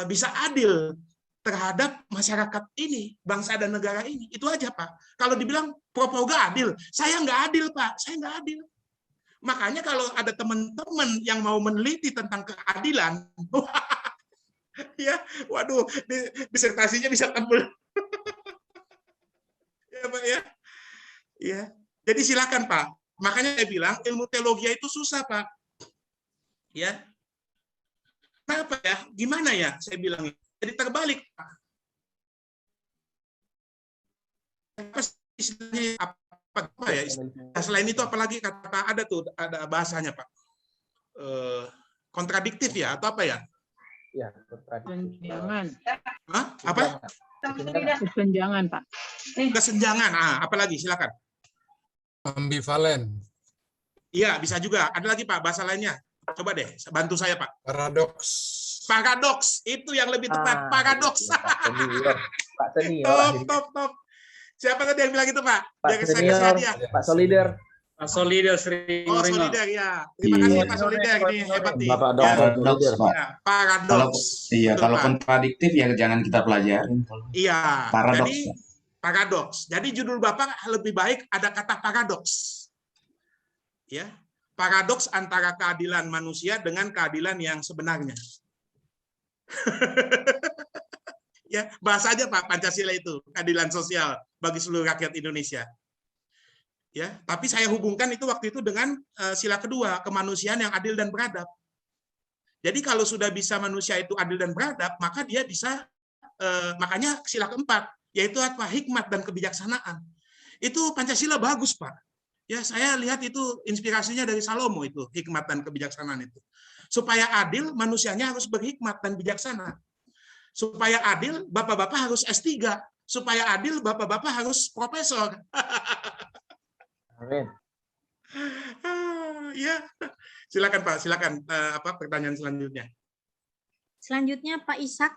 bisa adil terhadap masyarakat ini, bangsa dan negara ini. Itu aja Pak. Kalau dibilang Propoga adil, saya nggak adil Pak, saya nggak adil. Makanya kalau ada teman-teman yang mau meneliti tentang keadilan, ya, waduh, disertasinya bisa tebel. Ya Pak ya. Ya, jadi silakan Pak. Makanya saya bilang ilmu teologi itu susah Pak. Ya, kenapa ya? Gimana ya? Saya bilang jadi terbalik Pak. Apa ya? Selain itu apalagi kata ada bahasanya Pak. Kontradiktif ya atau apa ya? Ya, kesenjangan. Hah? Apa? Kesenjangan Pak. Kesenjangan. Apalagi silakan. Ambivalen. Iya, bisa juga. Ada lagi Pak bahasa lainnya. Coba deh, bantu saya Pak. Paradoks. Paradoks, itu yang lebih tepat. Paradoks. Pak Senior. Top. Siapa tadi yang bilang itu Pak? Pak Senior, Pak Solider. Pak Solider Sri Oh, Solider ya. Terima kasih Pak Solider, ini hebat nih. Bapak paradoks, Pak. Paradoks. Kalau kontradiktif ya jangan kita pelajari. Iya. Paradoks. Jadi paradoks. Jadi judul Bapak lebih baik ada kata paradoks. Ya. Paradoks antara keadilan manusia dengan keadilan yang sebenarnya. Ya, bahas aja Pak Pancasila itu, keadilan sosial bagi seluruh rakyat Indonesia. Ya, tapi saya hubungkan itu waktu itu dengan sila kedua, kemanusiaan yang adil dan beradab. Jadi kalau sudah bisa manusia itu adil dan beradab, maka dia bisa makanya sila keempat, yaitu apa? Hikmat dan kebijaksanaan. Itu Pancasila bagus, Pak. Ya, saya lihat itu inspirasinya dari Salomo itu, hikmat dan kebijaksanaan itu. Supaya adil, manusianya harus berhikmat dan bijaksana. Supaya adil, bapak-bapak harus S3, supaya adil Bapak-bapak harus profesor. Amin. Ya, silakan Pak, silakan pertanyaan selanjutnya. Selanjutnya Pak Ishak.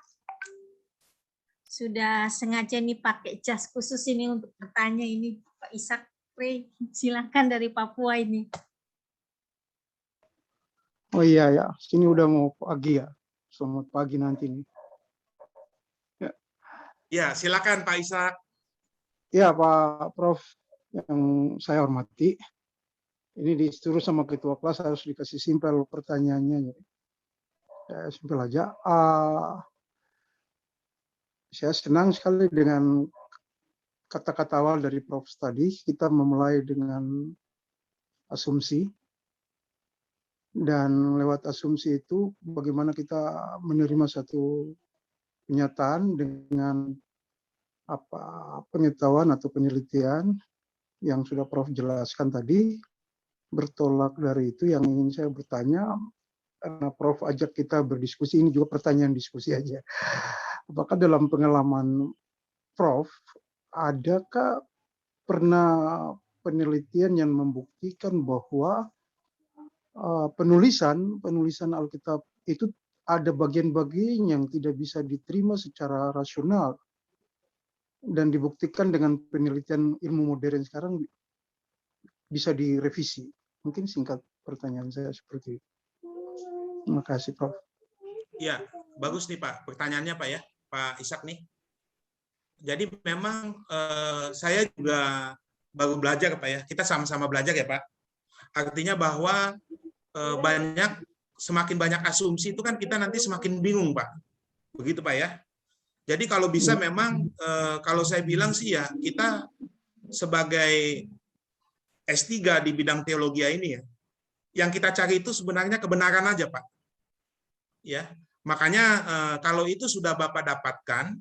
Sudah sengaja nih pakai jas khusus ini untuk bertanya ini Pak Ishak. Silakan dari Papua ini. Oh iya ya, sini udah mau pagi ya. Selamat pagi nanti nih. Ya, silakan Pak Ishak. Ya Pak Prof, yang saya hormati. Ini disuruh sama ketua kelas harus dikasih simpel pertanyaannya. Ya, simpel aja. Saya senang sekali dengan kata-kata awal dari Prof tadi. Kita memulai dengan asumsi. Dan lewat asumsi itu bagaimana kita menerima satu kenyataan dengan pengetahuan atau penelitian yang sudah Prof jelaskan tadi. Bertolak dari itu yang ingin saya bertanya, karena Prof ajak kita berdiskusi, ini juga pertanyaan diskusi aja. Apakah dalam pengalaman Prof, adakah pernah penelitian yang membuktikan bahwa penulisan Alkitab itu ada bagian-bagian yang tidak bisa diterima secara rasional dan dibuktikan dengan penelitian ilmu modern sekarang bisa direvisi? Mungkin singkat pertanyaan saya seperti itu. Terima kasih, Prof. Ya, bagus nih Pak. Pertanyaannya Pak ya, Pak Ishak nih. Jadi memang saya juga baru belajar Pak ya. Kita sama-sama belajar ya Pak. Artinya bahwa semakin banyak asumsi itu kan kita nanti semakin bingung Pak. Begitu Pak ya. Jadi kalau bisa memang kalau saya bilang sih ya, kita sebagai S3 di bidang teologi ini ya, yang kita cari itu sebenarnya kebenaran aja Pak. Ya, makanya kalau itu sudah Bapak dapatkan,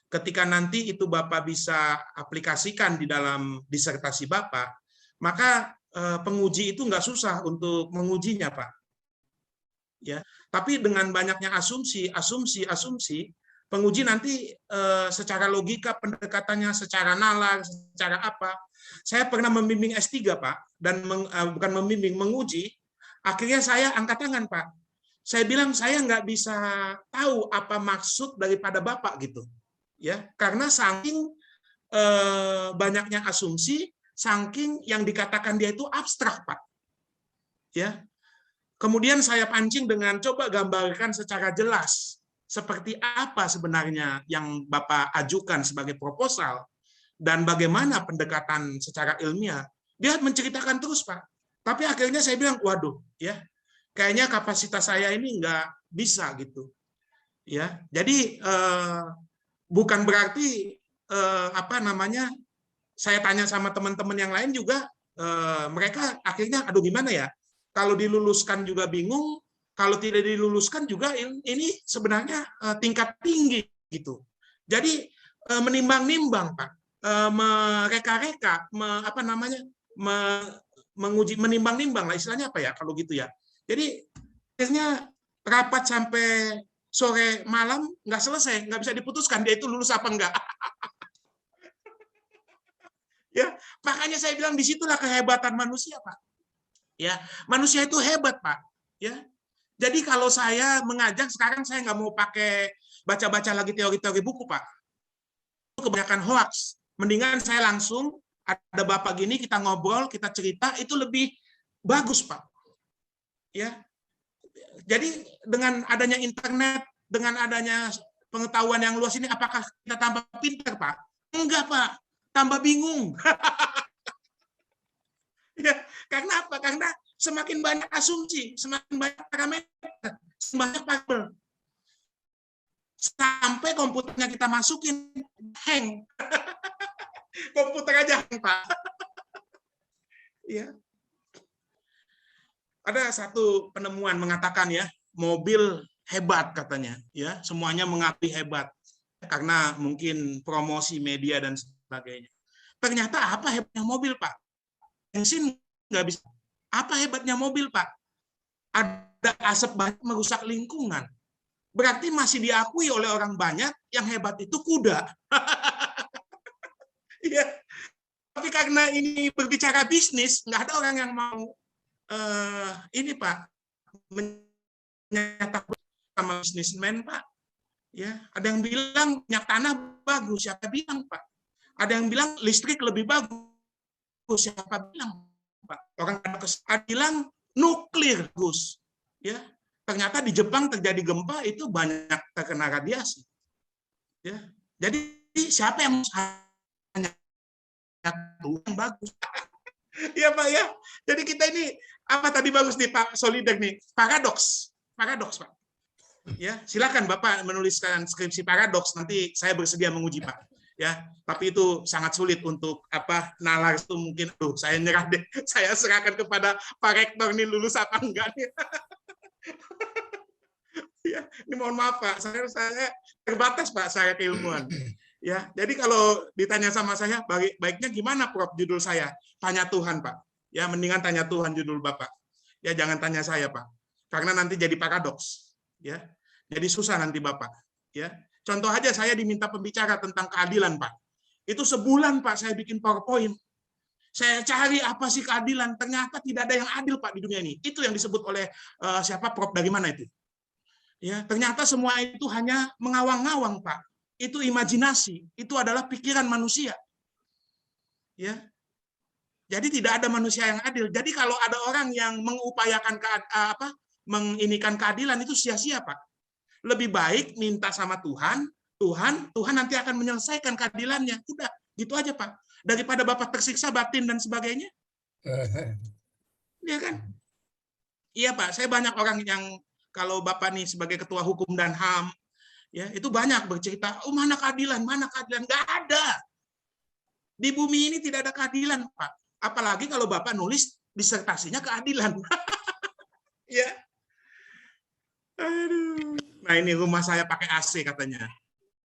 ketika nanti itu Bapak bisa aplikasikan di dalam disertasi Bapak, maka penguji itu nggak susah untuk mengujinya Pak. Ya, tapi dengan banyaknya asumsi, penguji nanti secara logika pendekatannya, secara nalar, secara apa. Saya pernah membimbing S3 Pak, dan bukan membimbing, menguji. Akhirnya saya angkat tangan Pak. Saya bilang saya nggak bisa tahu apa maksud daripada Bapak gitu, ya, karena saking banyaknya asumsi, saking yang dikatakan dia itu abstrak Pak. Ya, kemudian saya pancing dengan coba gambarkan secara jelas seperti apa sebenarnya yang Bapak ajukan sebagai proposal dan bagaimana pendekatan secara ilmiah. Dia menceritakan terus Pak. Tapi akhirnya saya bilang, waduh, ya, kayaknya kapasitas saya ini nggak bisa gitu. Ya, jadi bukan berarti saya tanya sama teman-teman yang lain juga, mereka akhirnya, aduh gimana ya? Kalau diluluskan juga bingung, kalau tidak diluluskan juga ini sebenarnya tingkat tinggi gitu. Jadi menimbang-nimbang Pak, mereka-reka, menguji, menimbang-nimbang lah istilahnya apa ya kalau gitu ya. Jadi akhirnya rapat sampai sore malam nggak selesai, nggak bisa diputuskan dia itu lulus apa enggak. Ya, makanya saya bilang disitulah kehebatan manusia Pak. Ya, manusia itu hebat Pak. Ya, jadi kalau saya mengajak sekarang saya nggak mau pakai baca-baca lagi teori-teori buku Pak. Itu kebanyakan hoax. Mendingan saya langsung ada Bapak gini kita ngobrol, kita cerita itu lebih bagus Pak. Ya, jadi dengan adanya internet, dengan adanya pengetahuan yang luas ini, apakah kita tambah pintar Pak? Enggak Pak, tambah bingung. Ya, karena apa? Karena semakin banyak asumsi, semakin banyak parameter, semakin banyak variabel. Sampai komputernya kita masukin, hang. Komputer aja hang, Pak. Ya. Ada satu penemuan mengatakan ya, mobil hebat katanya, ya, semuanya mengakui hebat karena mungkin promosi media dan sebagainya. Ternyata apa hebatnya mobil, Pak? Bensin nggak bisa. Apa hebatnya mobil, Pak? Ada asap banyak merusak lingkungan. Berarti masih diakui oleh orang banyak yang hebat itu kuda. Iya. Tapi karena ini berbicara bisnis, nggak ada orang yang mau ini Pak menyatakan sama bisnismen Pak. Ya, ada yang bilang minyak tanah bagus, siapa bilang Pak? Ada yang bilang listrik lebih bagus, siapa bilang Pak? Orang ada bilang nuklir bagus. Ya, ternyata di Jepang terjadi gempa itu banyak terkena radiasi. Ya, jadi siapa yang hanya Tuhan bagus? Iya Pak ya. Jadi kita ini apa tadi bagus nih Pak Solider nih, paradoks Pak. Ya, silakan Bapak menuliskan skripsi paradoks, nanti saya bersedia menguji Pak. Ya, tapi itu sangat sulit untuk apa nalar itu mungkin. Saya nyerah deh. Saya serahkan kepada Pak Rektor nih lulus apa enggak nih. Ya, ini mohon maaf Pak, saya terbatas Pak saya keilmuan. Ya, jadi kalau ditanya sama saya, baiknya gimana Prof judul saya? Tanya Tuhan Pak. Ya, mendingan tanya Tuhan judul Bapak. Ya, jangan tanya saya Pak. Karena nanti jadi paradoks. Ya, jadi susah nanti Bapak. Ya, contoh aja saya diminta pembicara tentang keadilan Pak. Itu sebulan Pak saya bikin PowerPoint. Saya cari apa sih keadilan, ternyata tidak ada yang adil Pak di dunia ini. Itu yang disebut oleh siapa Prof dari mana itu? Ya, ternyata semua itu hanya mengawang-awang Pak. Itu imajinasi, itu adalah pikiran manusia. Ya. Jadi tidak ada manusia yang adil. Jadi kalau ada orang yang mengupayakan menginikan keadilan itu sia-sia, Pak. Lebih baik minta sama Tuhan, Tuhan nanti akan menyelesaikan keadilannya. Udah, gitu aja, Pak. Daripada Bapak tersiksa batin dan sebagainya. Iya kan? Iya, Pak. Saya banyak orang yang kalau Bapak nih sebagai ketua hukum dan HAM, ya itu banyak bercerita, oh mana keadilan, nggak ada. Di bumi ini tidak ada keadilan, Pak. Apalagi kalau Bapak nulis disertasinya keadilan. Ya. Aduh. Nah ini rumah saya pakai AC katanya.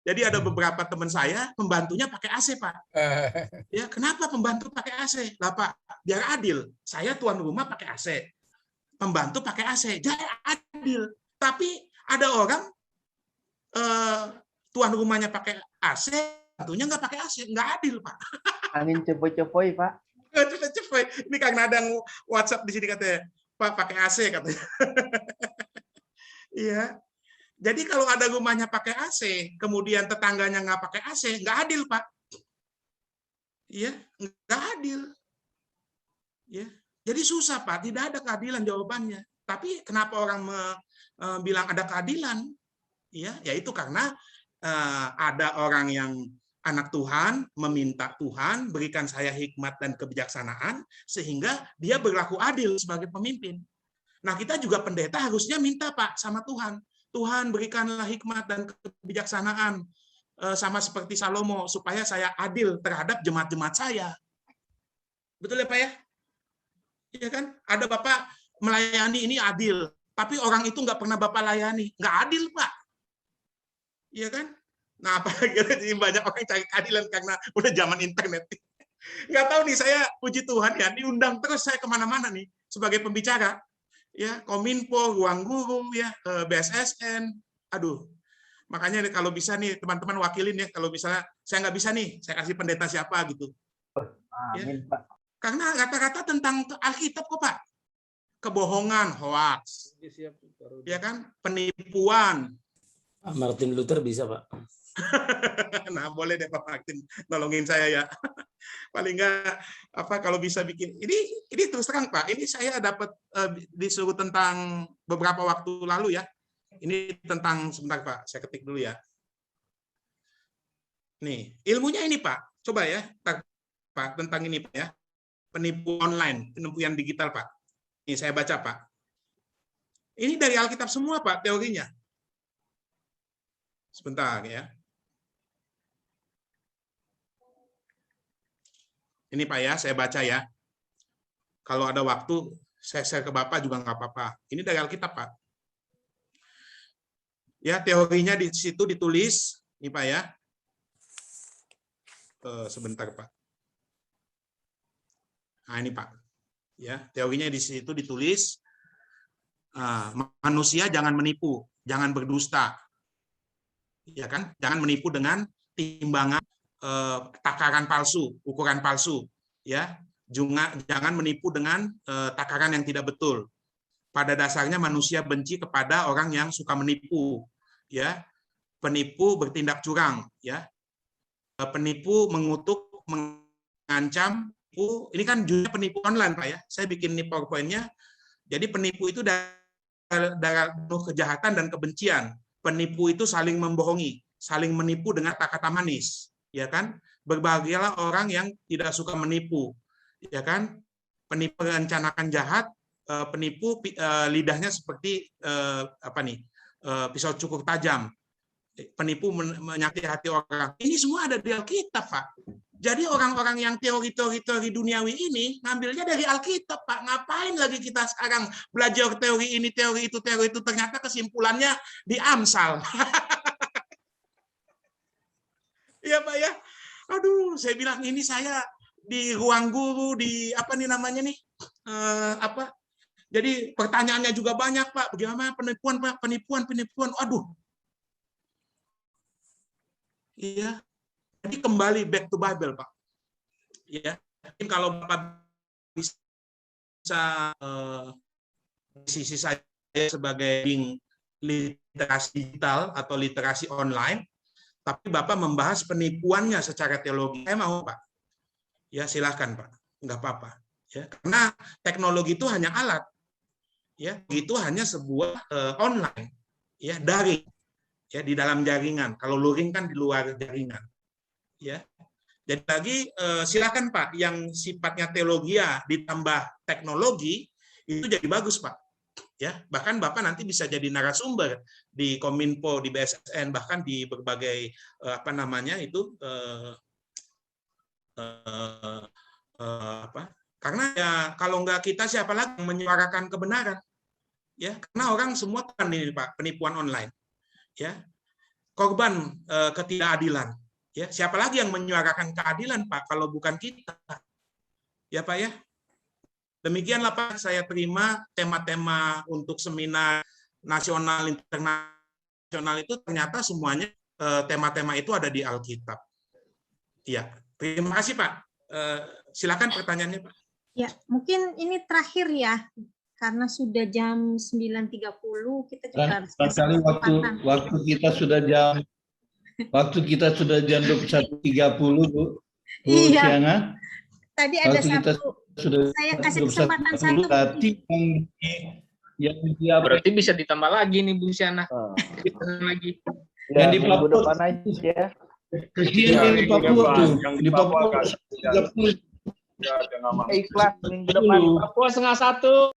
Jadi ada beberapa teman saya pembantunya pakai AC, Pak. Ya kenapa pembantu pakai AC? Lah Pak, biar adil. Saya tuan rumah pakai AC, pembantu pakai AC, jadi adil. Tapi ada orang tuan rumahnya pakai AC, tentunya nggak pakai AC, nggak adil Pak. Angin cepoi-cepoi Pak. Cepoi. Ini karena ada yang WhatsApp di sini katanya, Pak pakai AC katanya. Iya. Jadi kalau ada rumahnya pakai AC, kemudian tetangganya nggak pakai AC, nggak adil Pak. Iya, nggak adil. Ya. Jadi susah Pak, tidak ada keadilan jawabannya. Tapi kenapa orang bilang ada keadilan? Ya, yaitu karena ada orang yang anak Tuhan meminta Tuhan berikan saya hikmat dan kebijaksanaan sehingga dia berlaku adil sebagai pemimpin. Nah, kita juga pendeta harusnya minta Pak sama Tuhan. Tuhan berikanlah hikmat dan kebijaksanaan sama seperti Salomo supaya saya adil terhadap jemaat-jemaat saya. Betul ya Pak ya? Iya kan? Ada Bapak melayani ini adil, tapi orang itu nggak pernah Bapak layani. Nggak adil, Pak. Iya kan? Nah, apalagi banyak orang cari keadilan karena udah zaman internet. Nggak tahu nih, saya puji Tuhan ya, diundang terus saya kemana-mana nih sebagai pembicara. Ya, Kominfo, Ruang Guru, ya, BSSN. Aduh, makanya kalau bisa nih teman-teman wakilin ya, kalau misalnya saya nggak bisa nih, saya kasih pendeta siapa gitu. Amin, Pak. Karena rata-rata tentang Alkitab kok Pak. Kebohongan, hoax. Ya kan? Penipuan. Martin Luther bisa, Pak. Nah, boleh deh Pak Martin nolongin saya ya. Paling enggak kalau bisa bikin. Ini terus terang Pak, ini saya dapat disuruh tentang beberapa waktu lalu ya. Ini tentang sebentar Pak, saya ketik dulu ya. Nih, ilmunya ini Pak. Coba ya, Pak, tentang ini Pak ya. Penipuan online, penipuan digital, Pak. Ini saya baca, Pak. Ini dari Alkitab semua, Pak, teorinya. Sebentar, ya. Ini, Pak, ya, saya baca, ya. Kalau ada waktu, saya share ke Bapak juga nggak apa-apa. Ini dari Alkitab, Pak. Ya, teorinya di situ ditulis. Ini, Pak, ya. Sebentar, Pak. Nah, ini Pak, ya teorinya di situ ditulis manusia jangan menipu, jangan berdusta, ya kan? Jangan menipu dengan timbangan takaran palsu, ukuran palsu, ya. Jangan menipu dengan takaran yang tidak betul. Pada dasarnya manusia benci kepada orang yang suka menipu, ya. Penipu bertindak curang, ya. Penipu mengutuk, mengancam. Ini kan juga penipu online, Pak, ya. Saya bikin ini PowerPoint-nya. Jadi penipu itu dari penuh kejahatan dan kebencian. Penipu itu saling membohongi, saling menipu dengan kata-kata manis, ya kan? Berbahagialah orang yang tidak suka menipu, ya kan? Penipu merencanakan jahat, penipu lidahnya seperti pisau cukur tajam. Penipu menyakiti hati orang. Ini semua ada di Alkitab, Pak. Jadi orang-orang yang teori-teori duniawi ini ngambilnya dari Alkitab, Pak. Ngapain lagi kita sekarang belajar teori ini, teori itu, ternyata kesimpulannya di Amsal. Iya, Pak, ya. Aduh, saya bilang ini saya di ruang guru, di apa nih namanya nih? Jadi pertanyaannya juga banyak, Pak. Bagaimana penipuan, Pak? Penipuan. Aduh. Iya. Jadi kembali back to Bible, Pak. Ya, mungkin kalau Bapak bisa sisi saya sebagai literasi digital atau literasi online, tapi Bapak membahas penipuannya secara teologi, saya mau, Pak. Ya, silahkan, Pak. Nggak apa-apa. Ya, karena teknologi itu hanya alat. Ya, itu hanya sebuah online, ya, daring, ya, di dalam jaringan. Kalau luring kan di luar jaringan. Ya, jadi lagi silakan Pak, yang sifatnya teologi ditambah teknologi itu jadi bagus, Pak. Ya, bahkan Bapak nanti bisa jadi narasumber di Kominfo, di BSSN, bahkan di berbagai karena ya kalau nggak kita siapa lagi yang menyuarakan kebenaran? Ya, karena orang semua kan ini, Pak, penipuan online. Ya, korban ketidakadilan. Ya, siapa lagi yang menyuarakan keadilan, Pak, kalau bukan kita? Ya, Pak, ya. Demikianlah, Pak, saya terima tema-tema untuk seminar nasional internasional itu ternyata semuanya tema-tema itu ada di Alkitab. Iya, terima kasih, Pak. Silakan pertanyaannya, Pak. Ya, mungkin ini terakhir ya. Karena sudah jam 9.30 kita juga harus Barangkali waktu kita sudah jam 21.30, Bu. Iya. Siana. Tadi ada saya kasih kesempatan satu. Berarti bisa ditambah lagi nih, Bu Siana. Lagi. Ya, yang di Papua ya. Yang di Papua tuh. Di Papua. Ikhlas minggu depan. Papua 1:30.